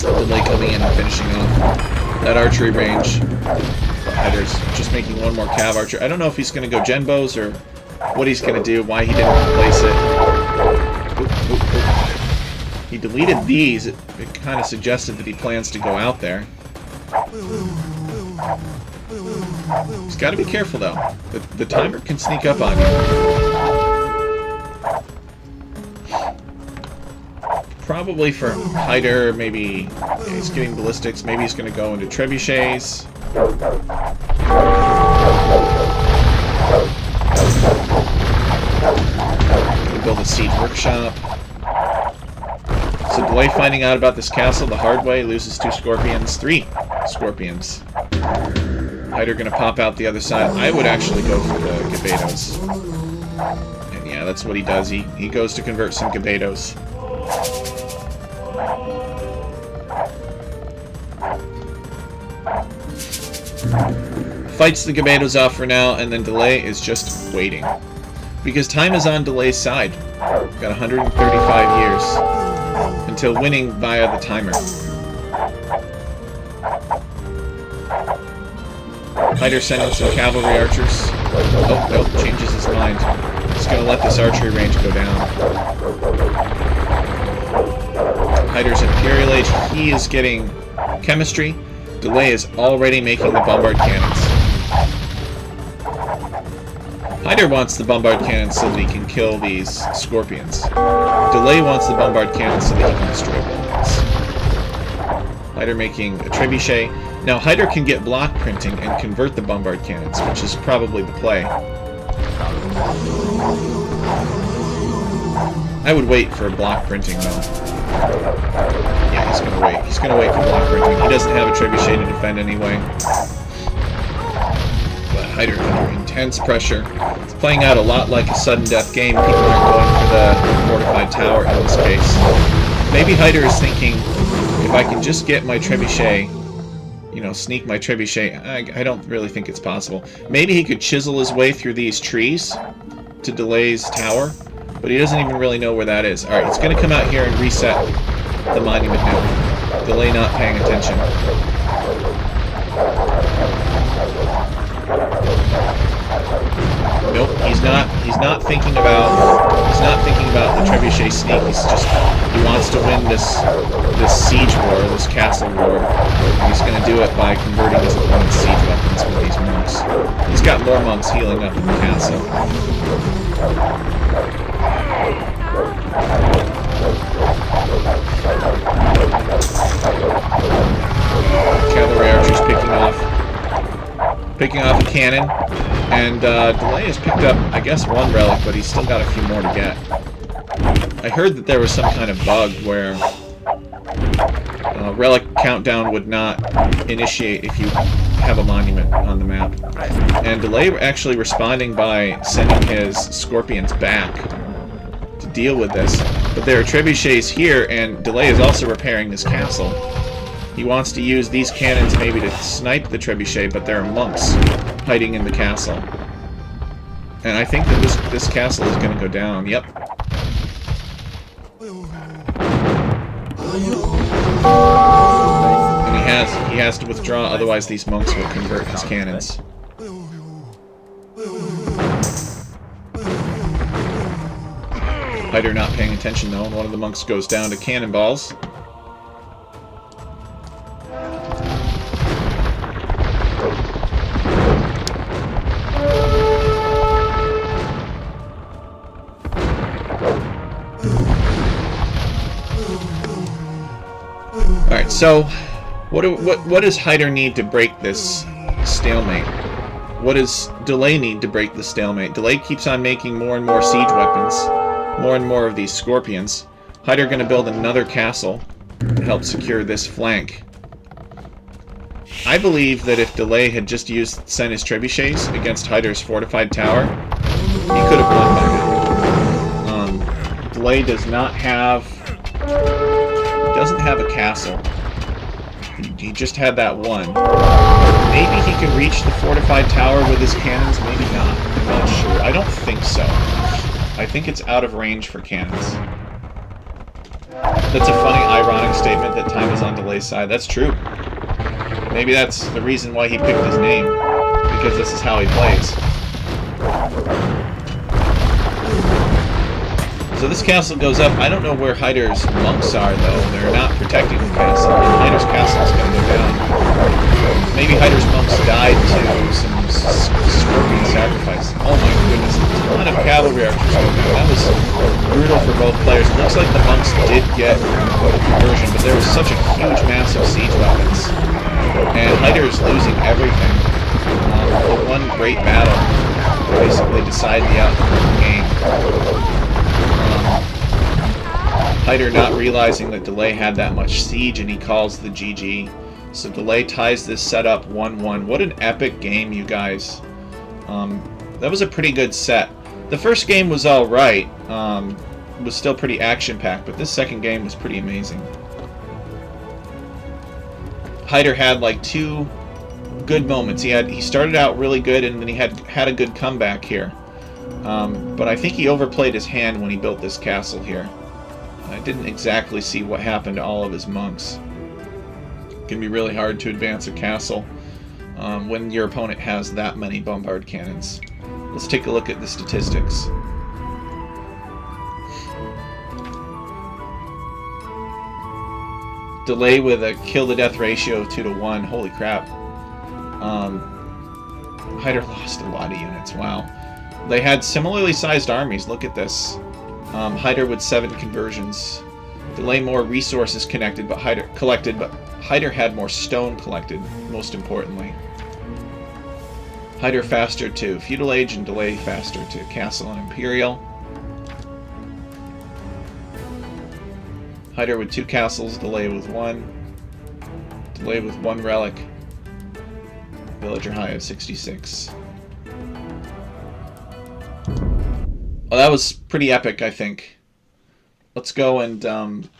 Delay coming in and finishing off that archery range. Hyder's just making one more Cav Archer. I don't know if he's going to go Genbos or what he's going to do, why he didn't replace it. Oop, oop, oop. He deleted these. It kind of suggested that he plans to go out there. He's got to be careful, though. The timer can sneak up on you. Probably for Hyder, maybe he's getting ballistics. Maybe he's going to go into trebuchets. Gonna build a siege workshop. So Delay finding out about this castle the hard way, loses 2 scorpions, 3 scorpions. Hyder gonna pop out the other side. I would actually go for the Gabetos. And yeah, that's what he does. He goes to convert some Gabetos. Fights the Gabetos off for now, and then Delay is just waiting. Because time is on Delay's side. We've got 135 years until winning via the timer. Hyder sending some cavalry archers. Oh, nope, changes his mind. He's going to let this archery range go down. Hyder's Imperial Age. He is getting chemistry. Delay is already making the bombard cannons. Hyder wants the bombard cannons so that he can kill these scorpions. Delay wants the bombard cannons so that he can destroy buildings. Hyder making a trebuchet. Now Hyder can get block printing and convert the bombard cannons, which is probably the play. I would wait for block printing though. Yeah, he's gonna wait. He's gonna wait for block printing. He doesn't have a trebuchet to defend anyway. But Hyder under intense pressure. It's playing out a lot like a sudden death game. People aren't going for the fortified tower in this case. Maybe Hyder is thinking, if I can just get my trebuchet, you know, sneak my trebuchet, I don't really think it's possible. Maybe he could chisel his way through these trees to Delay's tower, but he doesn't even really know where that is. Alright, he's going to come out here and reset the monument now. Delay not paying attention. Nope, he's not thinking about the trebuchet sneak. He wants to win this siege war, this castle war. And he's going to do it by converting his opponent's siege weapons with these monks. He's got more monks healing up in the castle. Cavalry archers picking off a cannon, and Delay has picked up, I guess, 1 relic, but he's still got a few more to get. I heard that there was some kind of bug where relic countdown would not initiate if you have a monument on the map. And Delay actually responding by sending his scorpions back to deal with this. But there are trebuchets here, and Delay is also repairing this castle. He wants to use these cannons maybe to snipe the trebuchet, but there are monks hiding in the castle. And I think that this castle is going to go down. Yep. And he has to withdraw, otherwise these monks will convert his cannons. Hyder not paying attention though, and one of the monks goes down to cannonballs. Alright, so what does Hyder need to break this stalemate? What does Delay need to break the stalemate? Delay keeps on making more and more siege weapons, more and more of these scorpions. Hyder going to build another castle to help secure this flank. I believe that if Delay had just sent his trebuchets against Hyder's fortified tower, he could have won by now. Delay doesn't have a castle. He just had that one. Maybe he can reach the fortified tower with his cannons, maybe not. I'm not sure. I don't think so. I think it's out of range for cannons. That's a funny, ironic statement that time is on Delay's side. That's true. Maybe that's the reason why he picked his name, because this is how he plays. So this castle goes up. I don't know where Hyder's monks are, though. They're not protecting the castle. And Hyder's castle is going to go down. Maybe Hyder's monks died to some scorpion sacrifice. Oh my goodness. A ton of cavalry archers going down. That was brutal for both players. It looks like the monks did get a conversion, but there was such a huge, massive siege weapons. And Hyder's losing everything. The one great battle basically decided the outcome of the game. Hyder not realizing that Delay had that much siege, and he calls the GG. So Delay ties this set up 1-1. What an epic game, you guys. That was a pretty good set. The first game was alright. Was still pretty action-packed, but this second game was pretty amazing. Hyder had like 2 good moments. He started out really good, and then he had a good comeback here. But I think he overplayed his hand when he built this castle here. I didn't exactly see what happened to all of his monks. It can be really hard to advance a castle when your opponent has that many bombard cannons. Let's take a look at the statistics. Delay with a kill-to-death ratio of 2-to-1. Holy crap. Hyder lost a lot of units. Wow. They had similarly sized armies. Look at this. Hyder with 7 conversions. Delay more resources collected, but Hyder had more stone collected, most importantly. Hyder faster to Feudal Age, and Delay faster to Castle and Imperial. Hyder with 2 castles, Delay with 1. Delay with 1 relic. Villager high of 66. Oh, that was pretty epic, I think. Let's go and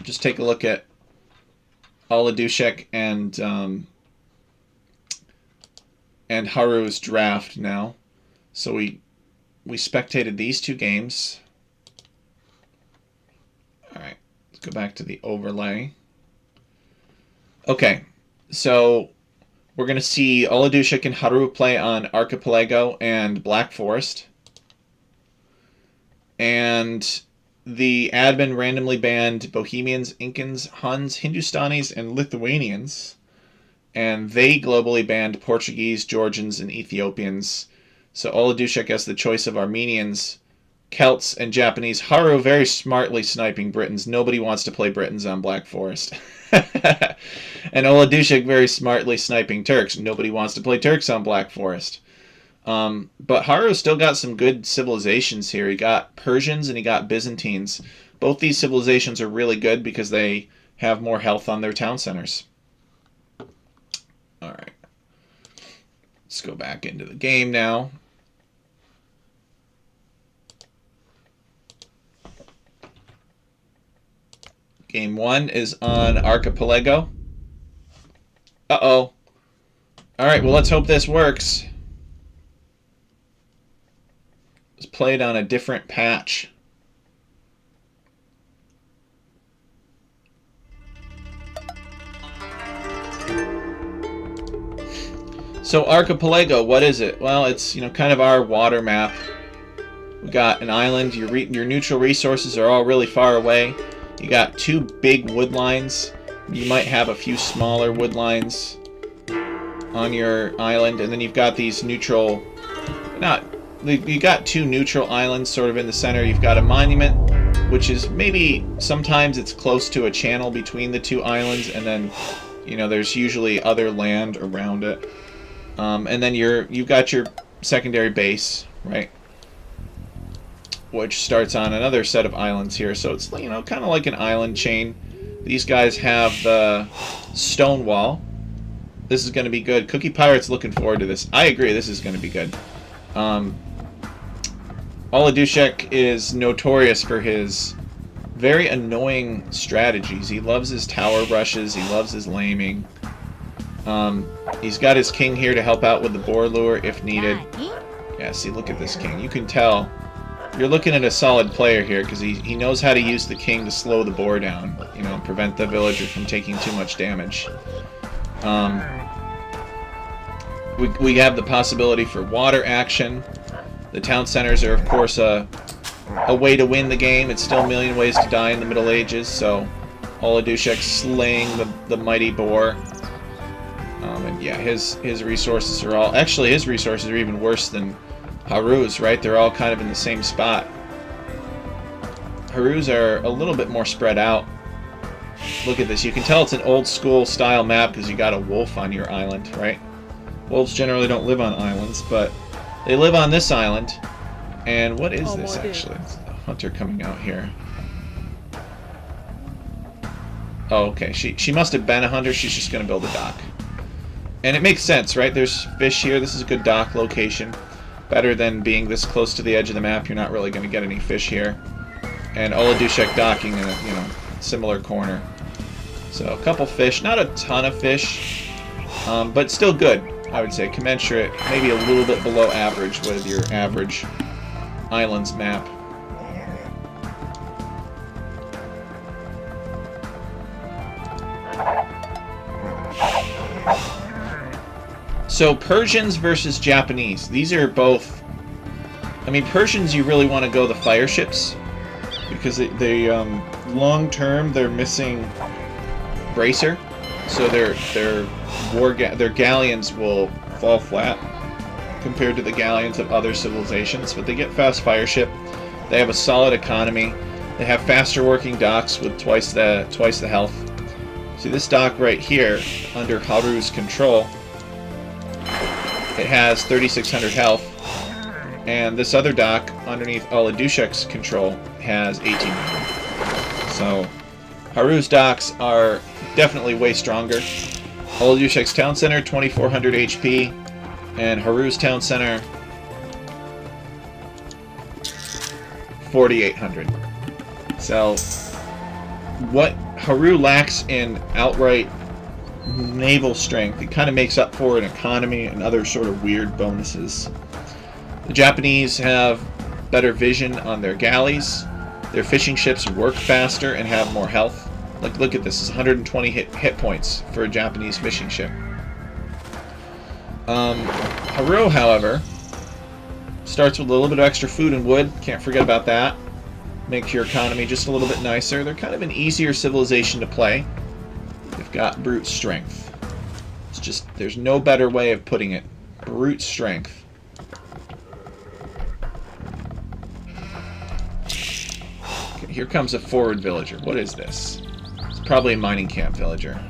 just take a look at Oladushek and Haru's draft now. So we spectated these 2 games. All right, let's go back to the overlay. Okay, so we're going to see Oladushek and Haru play on Archipelago and Black Forest. And the admin randomly banned Bohemians, Incans, Huns, Hindustanis, and Lithuanians. And they globally banned Portuguese, Georgians, and Ethiopians. So Oladushek has the choice of Armenians, Celts, and Japanese. Haru very smartly sniping Britons. Nobody wants to play Britons on Black Forest. And Oladushek very smartly sniping Turks. Nobody wants to play Turks on Black Forest. But Haru still got some good civilizations here. He got Persians and he got Byzantines. Both these civilizations are really good because they have more health on their town centers. Alright. Let's go back into the game now. Game 1 is on Archipelago. Uh-oh. Alright, well, let's hope this works. It's played on a different patch. So Archipelago, what is it? Well, it's kind of our water map. We got an island. Your neutral resources are all really far away. You got 2 big wood lines. You might have a few smaller wood lines on your island, and then you've got these neutral. You got 2 neutral islands sort of in the center. You've got a monument, which is maybe sometimes it's close to a channel between the 2 islands, and then there's usually other land around it. And then you've got your secondary base, right? Which starts on another set of islands here. So it's kind of like an island chain. These guys have the stone wall. This is going to be good. Cookie Pirate's looking forward to this. I agree, this is going to be good. Oladushek is notorious for his very annoying strategies. He loves his tower rushes. He loves his laming. He's got his king here to help out with the boar lure if needed. Yeah, see, look at this king. You can tell you're looking at a solid player here because he knows how to use the king to slow the boar down, and prevent the villager from taking too much damage. We have the possibility for water action. The town centers are, of course, a way to win the game. It's still a million ways to die in the Middle Ages, so Oladushek slaying the mighty boar. And yeah, his resources are all... Actually, his resources are even worse than Haru's, right? They're all kind of in the same spot. Haru's are a little bit more spread out. Look at this. You can tell it's an old school style map because you got a wolf on your island, right? Wolves generally don't live on islands, but they live on this island. And what is this, actually? It's the hunter coming out here. Oh, okay. She must have been a hunter. She's just going to build a dock. And it makes sense, right? There's fish here. This is a good dock location. Better than being this close to the edge of the map. You're not really going to get any fish here. And Oladushek docking in a, similar corner. So a couple fish. Not a ton of fish. But still good, I would say. Commensurate. Maybe a little bit below average with your average islands map. So Persians versus Japanese. These are both... I mean, Persians, you really want to go the fire ships because they long term they're missing bracer, so their galleons will fall flat compared to the galleons of other civilizations. But they get fast fire ship. They have a solid economy. They have faster working docks with twice the health. See this dock right here under Haru's control. It has 3,600 health, and this other dock underneath Oladushek's control has 1,800. So Haru's docks are definitely way stronger. Oladushek's town center 2,400 HP, and Haru's town center 4,800. So what Haru lacks in outright naval strength, it kind of makes up for in economy and other sort of weird bonuses. The Japanese have better vision on their galleys. Their fishing ships work faster and have more health. Look at this. It's 120 hit points for a Japanese fishing ship. Haru, however, starts with a little bit of extra food and wood. Can't forget about that. Makes your economy just a little bit nicer. They're kind of an easier civilization to play. They've got brute strength. It's just, there's no better way of putting it. Brute strength. Okay, here comes a forward villager. What is this? It's probably a mining camp villager.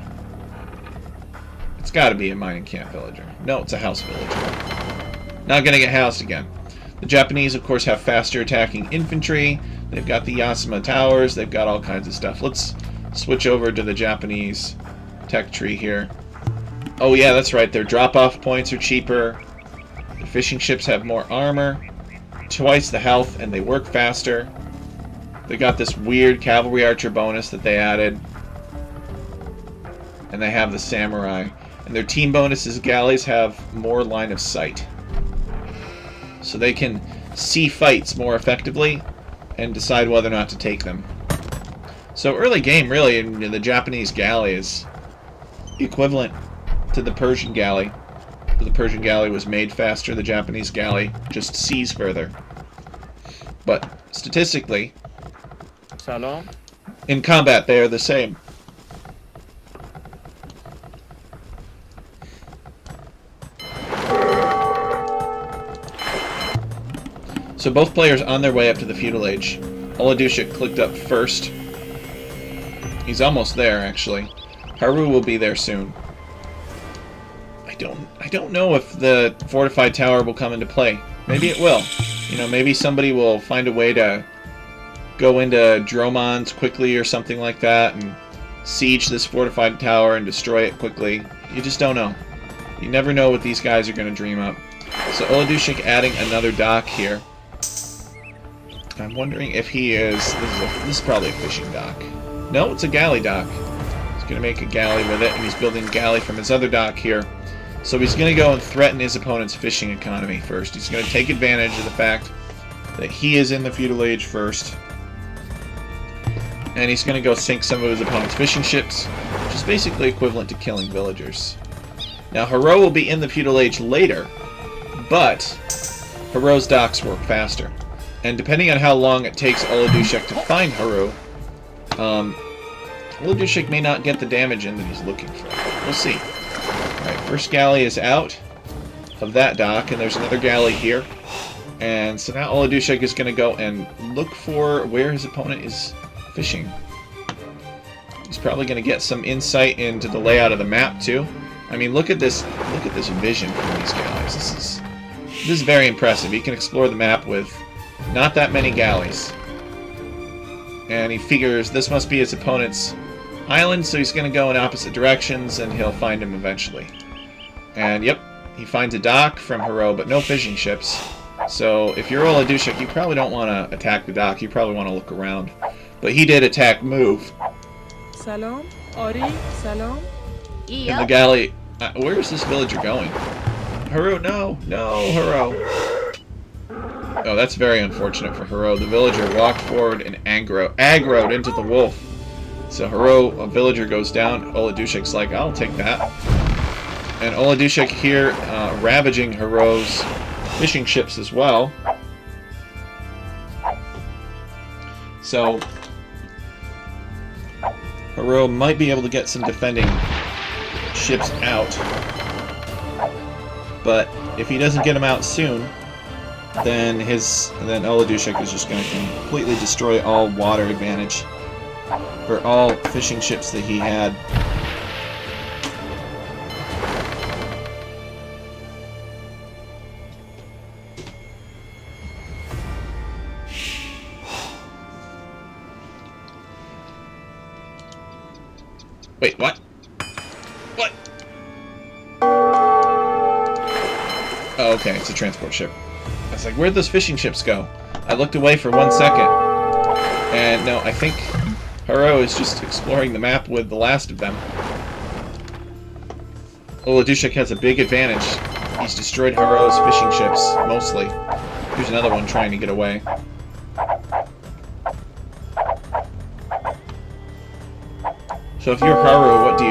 It's got to be a mining camp villager. No, it's a house villager. Not going to get housed again. The Japanese, of course, have faster attacking infantry. They've got the Yasuma towers. They've got all kinds of stuff. Let's switch over to the Japanese tech tree here. Oh yeah, that's right. Their drop-off points are cheaper. The fishing ships have more armor, twice the health, and they work faster. They got this weird cavalry archer bonus that they added. And they have the samurai. And their team bonuses, galleys have more line of sight. So they can see fights more effectively and decide whether or not to take them. So early game, really, the Japanese galley is equivalent to the Persian galley. The Persian galley was made faster. The Japanese galley just sees further. But statistically, Salom. In combat, they are the same. So both players on their way up to the feudal age. Oladushek clicked up first. He's almost there, actually. Haru will be there soon. I don't know if the fortified tower will come into play. Maybe it will. Maybe somebody will find a way to go into Dromons quickly or something like that and siege this fortified tower and destroy it quickly. You just don't know. You never know what these guys are going to dream up. So Oladushek adding another dock here. I'm wondering if he is... This is probably a fishing dock. No, it's a galley dock. He's going to make a galley with it, and he's building a galley from his other dock here. So he's going to go and threaten his opponent's fishing economy first. He's going to take advantage of the fact that he is in the feudal age first. And he's going to go sink some of his opponent's fishing ships, which is basically equivalent to killing villagers. Now, Haro will be in the Feudal Age later, but Haro's docks work faster. And depending on how long it takes Oladushek to find Haro, Oladushek may not get the damage in that he's looking for. We'll see. Alright, first galley is out of that dock, and there's another galley here. And so now Oladushek is going to go and look for where his opponent is fishing. He's probably going to get some insight into the layout of the map, too. I mean, look at this vision from these galleys. This is very impressive. He can explore the map with not that many galleys. And he figures this must be his opponent's island, so he's going to go in opposite directions, and he'll find him eventually. And, yep, he finds a dock from Haro, but no fishing ships. So, if you're Oladushek, you probably don't want to attack the dock. You probably want to look around. But he did attack move. Salam, Ori, salam. And the galley... where is this villager going? Haro, no! No, Haro! Oh, that's very unfortunate for Haro. The villager walked forward and aggroed into the wolf. So Haro, a villager, goes down. Oladushek's like, I'll take that. And Oladushek here, ravaging Haro's fishing ships as well. So Haro might be able to get some defending ships out. But if he doesn't get them out soon, then Oladushek is just going to completely destroy all water advantage for all fishing ships that he had. Wait, what? What? Oh, okay, it's a transport ship. I was like, where'd those fishing ships go? I looked away for 1 second. And no, I think Haro is just exploring the map with the last of them. Oladushek has a big advantage. He's destroyed Haro's fishing ships, mostly. Here's another one trying to get away. So if you're Haro, what do?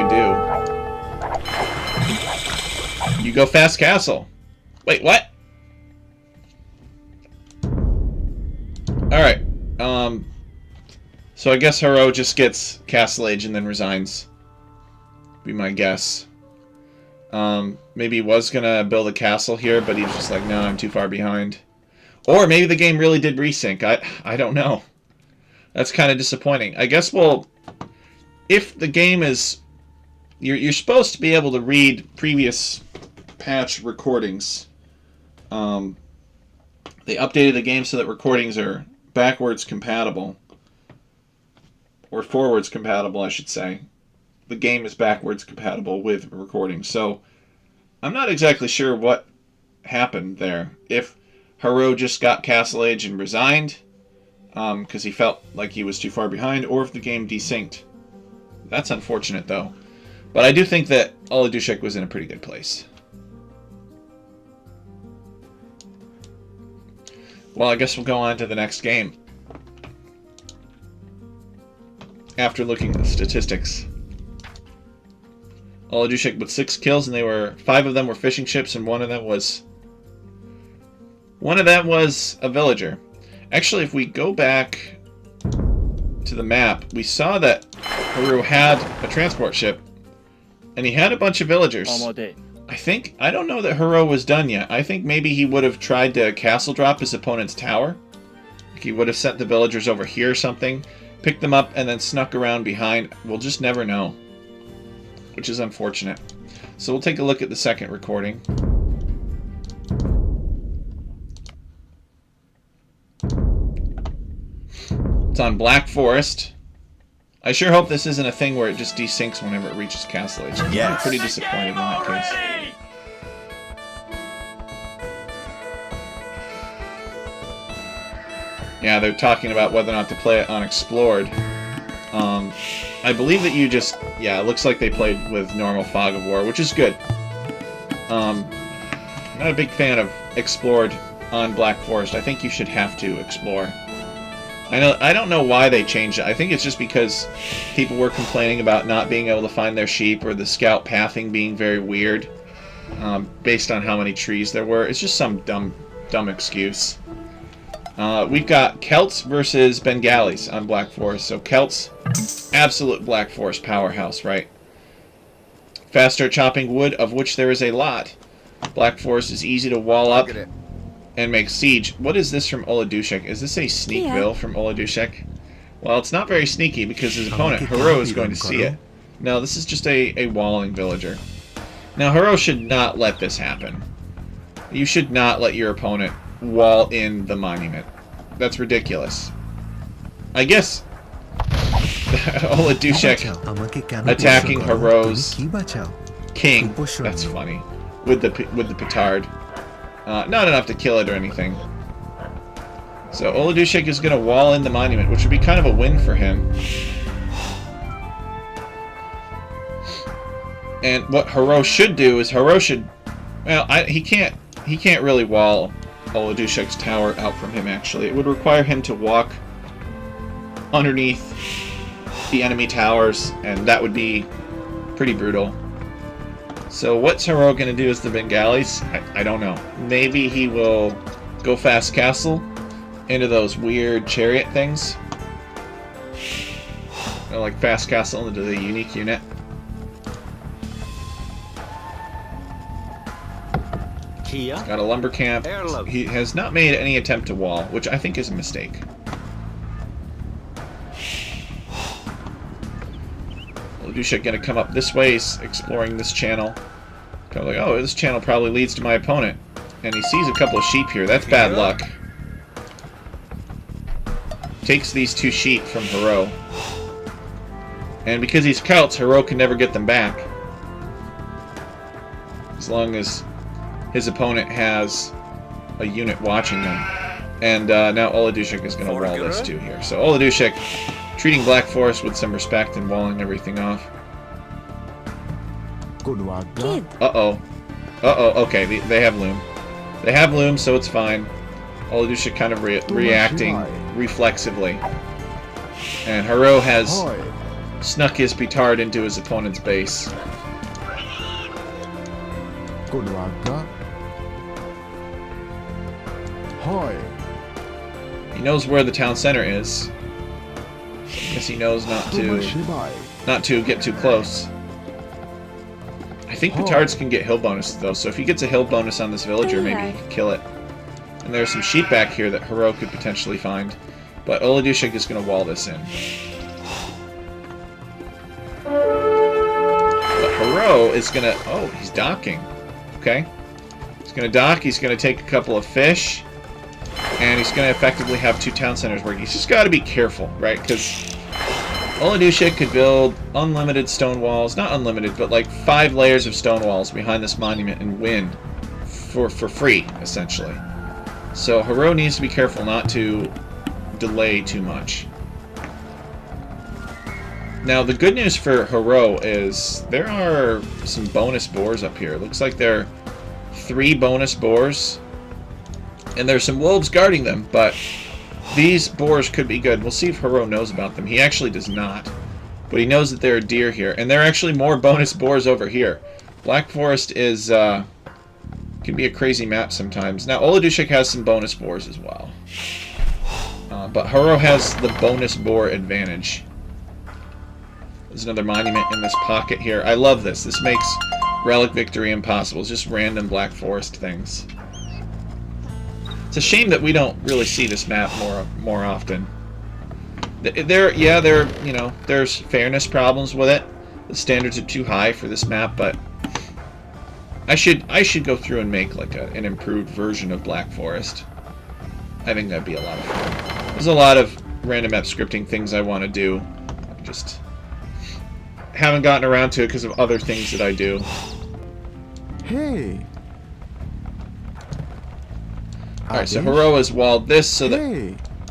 You go fast castle. Wait, what? Alright. So I guess Haro just gets Castle Age and then resigns. Be my guess. Maybe he was gonna build a castle here, but he's just like, no, I'm too far behind. Or maybe the game really did resync. I don't know. That's kind of disappointing. I guess we'll... If the game is... You're supposed to be able to read previous patch recordings. They updated the game so that recordings are backwards compatible. Or forwards compatible, I should say. The game is backwards compatible with recordings. So, I'm not exactly sure what happened there. If Haro just got Castle Age and resigned, because he felt like he was too far behind, or if the game desynced. That's unfortunate, though. But I do think that Oladushek was in a pretty good place. Well, I guess we'll go on to the next game. After looking at the statistics. Oladushek with 6 kills, and 5 of them were fishing ships, and one of them was a villager. Actually, if we go back to the map, we saw that Haro had a transport ship, and he had a bunch of villagers. I don't know that Haro was done yet. I think maybe he would have tried to castle drop his opponent's tower. Like he would have sent the villagers over here or something, picked them up, and then snuck around behind. We'll just never know. Which is unfortunate. So we'll take a look at the second recording. It's on Black Forest. I sure hope this isn't a thing where it just desyncs whenever it reaches Castle Age. Yes. I'm pretty disappointed in that case. Yeah, they're talking about whether or not to play it on Explored. I believe that you just... Yeah, it looks like they played with normal Fog of War, which is good. I'm not a big fan of Explored on Black Forest. I think you should have to explore. I don't know why they changed it. I think it's just because people were complaining about not being able to find their sheep or the scout pathing being very weird. based on how many trees there were. It's just some dumb excuse. We've got Celts versus Bengalis on Black Forest. So Celts, absolute Black Forest powerhouse, right? Faster chopping wood, of which there is a lot. Black Forest is easy to wall up and make siege. What is this from Oladushek? Is this a sneak bill from Oladushek? Well, it's not very sneaky because his opponent, Haro, is going to see it. No, this is just a walling villager. Now, Haro should not let this happen. You should not let your opponent wall in the monument. That's ridiculous. I guess Oladushek attacking Haro's king. That's funny. With the petard. Not enough to kill it or anything. So Oladushek is going to wall in the monument, which would be kind of a win for him. And what Haro should do is Haro should, well, he can't really wall Oladushek's tower out from him. Actually, it would require him to walk underneath the enemy towers, and that would be pretty brutal. So what's Haro going to do as the Bengalis? I don't know. Maybe he will go fast castle into those weird chariot things. Or like fast castle into the unique unit. He's got a lumber camp. He has not made any attempt to wall, which I think is a mistake. Oladushek going to come up this way, exploring this channel. Kind of like, oh, this channel probably leads to my opponent. And he sees a couple of sheep here. That's bad luck. Takes these 2 sheep from Haro. And because he's Celts, Haro can never get them back. As long as his opponent has a unit watching them. And now Oladushek is going to wall this too here. So Oladushek treating Black Forest with some respect and walling everything off. Uh-oh. Uh-oh, okay, they have loom. They have loom, so it's fine. Oladushek kind of reacting reflexively. And Haro has snuck his petard into his opponent's base. He knows where the town center is. So I guess he knows not to get too close. I think petards can get hill bonuses though, so if he gets a hill bonus on this villager, maybe he can kill it. And there's some sheep back here that Haro could potentially find. But Oladushek is going to wall this in. But Haro is going to... Oh, he's docking. Okay. He's going to dock. He's going to take a couple of fish. And he's going to effectively have 2 town centers working. He's just got to be careful, right? Because Oladushek could build unlimited stone walls. Not unlimited, but like 5 layers of stone walls behind this monument and win for free, essentially. So Haro needs to be careful not to delay too much. Now, the good news for Haro is there are some bonus boars up here. It looks like there are 3 bonus boars. And there's some wolves guarding them, but these boars could be good. We'll see if Haro knows about them. He actually does not. But he knows that there are deer here. And there are actually more bonus boars over here. Black Forest is... can be a crazy map sometimes. Now, Oladushek has some bonus boars as well. But Haro has the bonus boar advantage. There's another monument in this pocket here. I love this. This makes Relic Victory impossible. It's just random Black Forest things. It's a shame that we don't really see this map more often. There's fairness problems with it. The standards are too high for this map, but I should go through and make like an improved version of Black Forest. I think that'd be a lot of fun. There's a lot of random map scripting things I want to do. I just haven't gotten around to it because of other things that I do. Hey. Alright, so Haro has walled this so that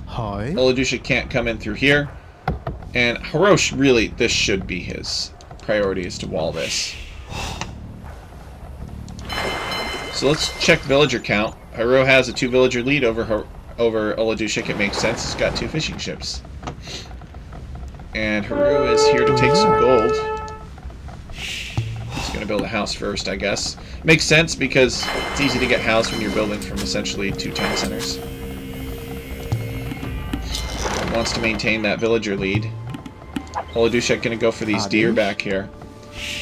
Oladushek can't come in through here. And Haro this should be his priority, is to wall this. So let's check villager count. Haro has a 2 villager lead over Oladushek. It makes sense. He's got 2 fishing ships. And Haro is here to take some gold. He's going to build a house first, I guess. Makes sense because it's easy to get house when you're building from essentially 2 town centers. Wants to maintain that villager lead. Oladushek going to go for these deer back here.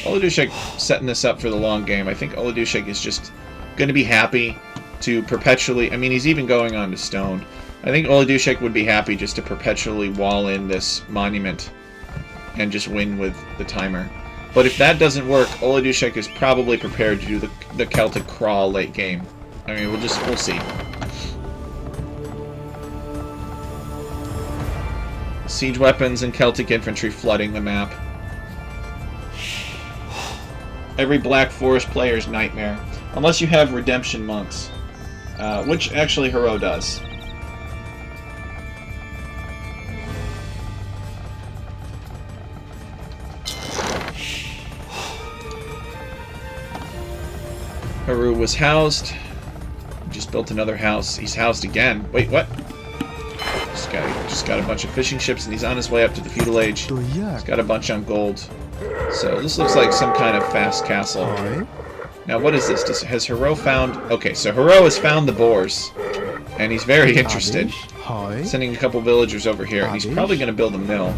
Oladushek setting this up for the long game. I think Oladushek is just going to be happy to perpetually... I mean, he's even going on to stone. I think Oladushek would be happy just to perpetually wall in this monument and just win with the timer. But if that doesn't work, Oladushek is probably prepared to do the Celtic crawl late game. I mean, we'll see. Siege weapons and Celtic infantry flooding the map. Every Black Forest player's nightmare. Unless you have Redemption Monks. Which actually Hero does. Haru was housed. Just built another house. He's housed again. Wait, what? Just got a bunch of fishing ships, and he's on his way up to the feudal age. He's got a bunch on gold. So this looks like some kind of fast castle. Now, what is this? Has Hero found... Okay, so Hero has found the boars, and he's very interested. Sending a couple villagers over here, and he's probably going to build a mill.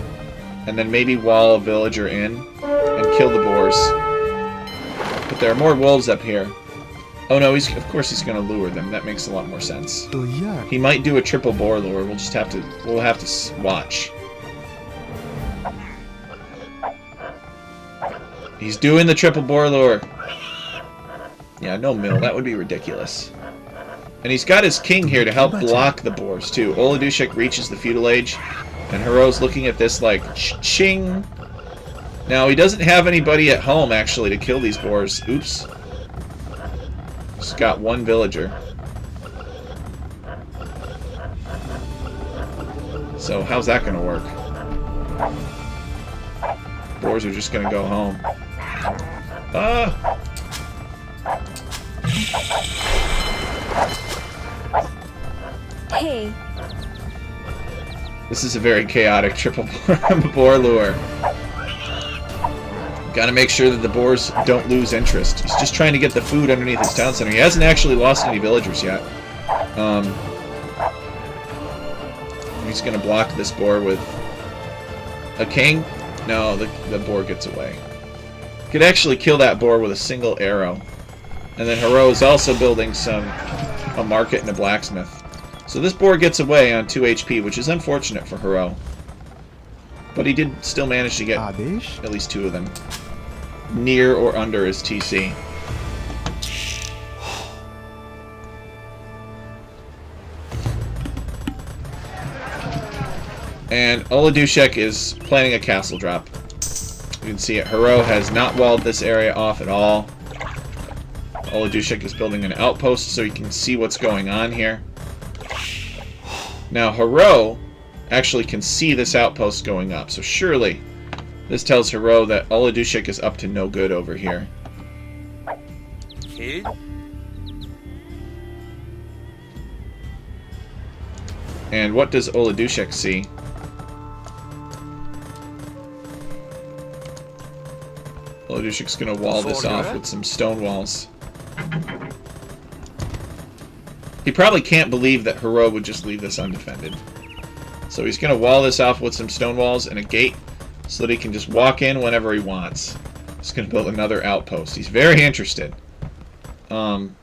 And then maybe wall a villager in and kill the boars. But there are more wolves up here. Oh no, of course he's going to lure them. That makes a lot more sense. He might do a triple boar lure. We'll have to watch. He's doing the triple boar lure. Yeah, no mill. That would be ridiculous. And he's got his king here to help block the boars too. Oladushek reaches the feudal age, and Hero's looking at this like ching. Now he doesn't have anybody at home actually to kill these boars. Oops. He's got one villager. So how's that gonna work? Boars are just gonna go home. Ah! Hey. This is a very chaotic triple boar lure. Gotta make sure that the boars don't lose interest. He's just trying to get the food underneath his town center. He hasn't actually lost any villagers yet. He's gonna block this boar with a king. No, the boar gets away. Could actually kill that boar with a single arrow. And then Hero is also building a market and a blacksmith. So this boar gets away on 2 HP, which is unfortunate for Hero. But he did still manage to get at least 2 of them. Near or under his TC. And Oladushek is planning a castle drop. You can see it. Hero has not walled this area off at all. Oladushek is building an outpost so you can see what's going on here. Now Hero actually can see this outpost going up, so surely this tells Hero that Oladushek is up to no good over here. And what does Oladushek see? Oladushek's gonna wall this off with some stone walls. He probably can't believe that Hero would just leave this undefended. So he's gonna wall this off with some stone walls and a gate so that he can just walk in whenever he wants. He's gonna build another outpost. He's very interested. And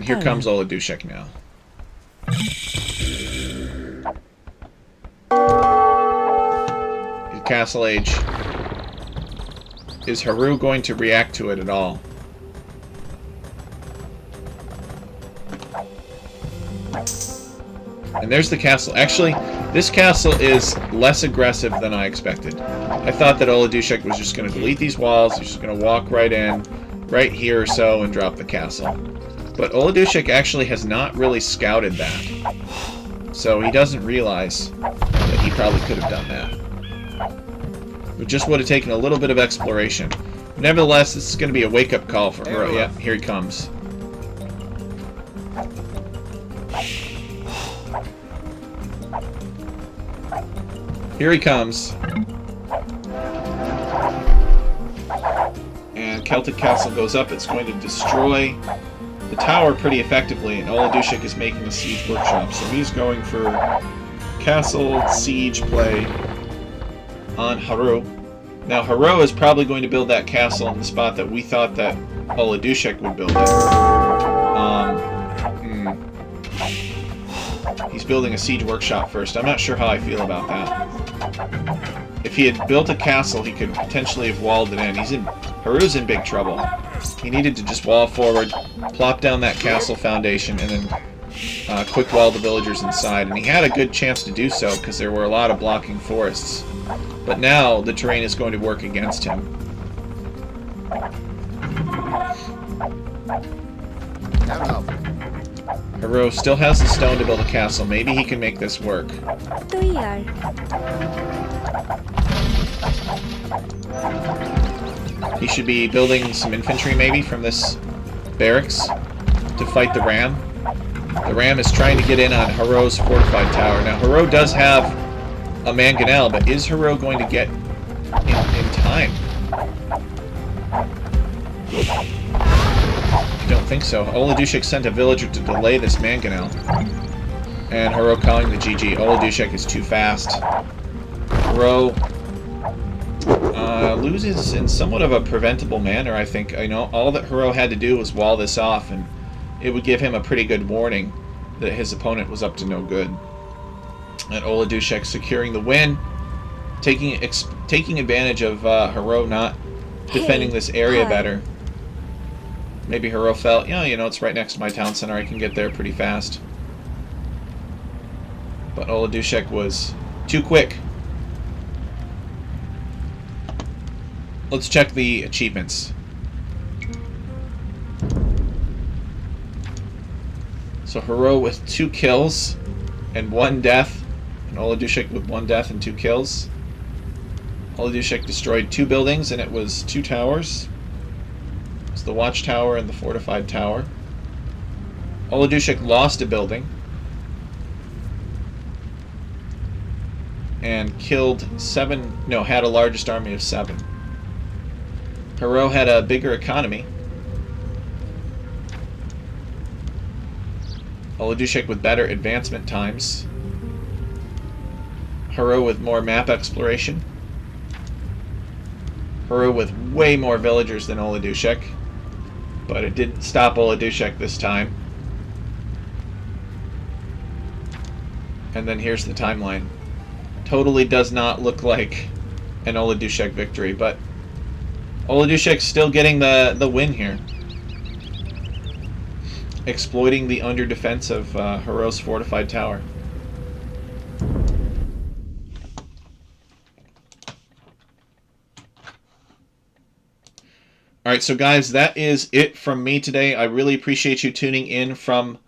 here comes Oladushek now. Castle Age. Is Haru going to react to it at all? And there's the castle. Actually, this castle is less aggressive than I expected. I thought that Oladushek was just going to delete these walls, he's just going to walk right in, right here or so, and drop the castle. But Oladushek actually has not really scouted that. So he doesn't realize that he probably could have done that. It just would have taken a little bit of exploration. Nevertheless, this is going to be a wake-up call for Hero. Yeah, here he comes. Here he comes. And Celtic Castle goes up. It's going to destroy the tower pretty effectively, and Oladushik is making a siege workshop. So he's going for castle siege play on Haro. Now Haro is probably going to build that castle in the spot that we thought that Oladushik would build it. He's building a siege workshop first. I'm not sure how I feel about that. If he had built a castle, he could potentially have walled it in. Haru's in big trouble. He needed to just wall forward, plop down that castle foundation, and then quick wall the villagers inside. And he had a good chance to do so because there were a lot of blocking forests. But now the terrain is going to work against him. Haro still has the stone to build a castle. Maybe he can make this work. He should be building some infantry maybe from this barracks to fight the ram. The ram is trying to get in on Haro's fortified tower. Now Haro does have a mangonel, but is Haro going to get in time? I don't think so. Oladushik sent a villager to delay this mangonel. And Haro calling the GG. Oladushik is too fast. Haro loses in somewhat of a preventable manner, I think. I know all that Haro had to do was wall this off, and it would give him a pretty good warning that his opponent was up to no good. And Oladushik securing the win, taking advantage of Haro not defending this area better. Maybe Haro felt, you know, it's right next to my town center. I can get there pretty fast. But Oladushik was too quick. Let's check the achievements. So Haro with 2 kills and 1 death, and Oladushik with 1 death and 2 kills. Oladushik destroyed 2 buildings, and it was 2 towers. It's the watchtower and the fortified tower. Oladushik lost a building and killed 7. No, had a largest army of 7. Haro had a bigger economy. Oladushik with better advancement times. Haro with more map exploration. Haro with way more villagers than Oladushik. But it didn't stop Oladushik this time. And then here's the timeline. Totally does not look like an Oladushik victory, but Oladushik's still getting the win here. Exploiting the under-defense of Haro's fortified tower. Alright, so guys, that is it from me today. I really appreciate you tuning in from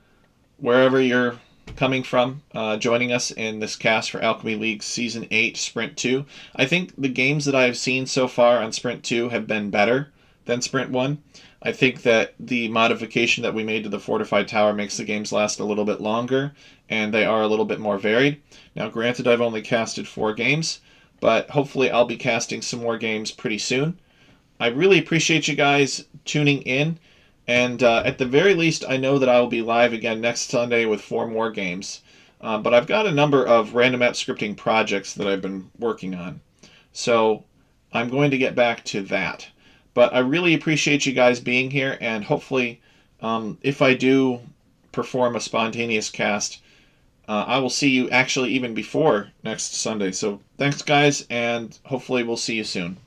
wherever you're coming from, joining us in this cast for Alchemy League Season 8 Sprint 2. I think the games that I've seen so far on Sprint 2 have been better than Sprint 1. I think that the modification that we made to the fortified tower makes the games last a little bit longer, and they are a little bit more varied. Now, granted, I've only casted 4 games, but hopefully I'll be casting some more games pretty soon. I really appreciate you guys tuning in, and at the very least, I know that I will be live again next Sunday with 4 more games. But I've got a number of random map scripting projects that I've been working on, so I'm going to get back to that. But I really appreciate you guys being here, and hopefully, if I do perform a spontaneous cast, I will see you actually even before next Sunday. So thanks, guys, and hopefully we'll see you soon.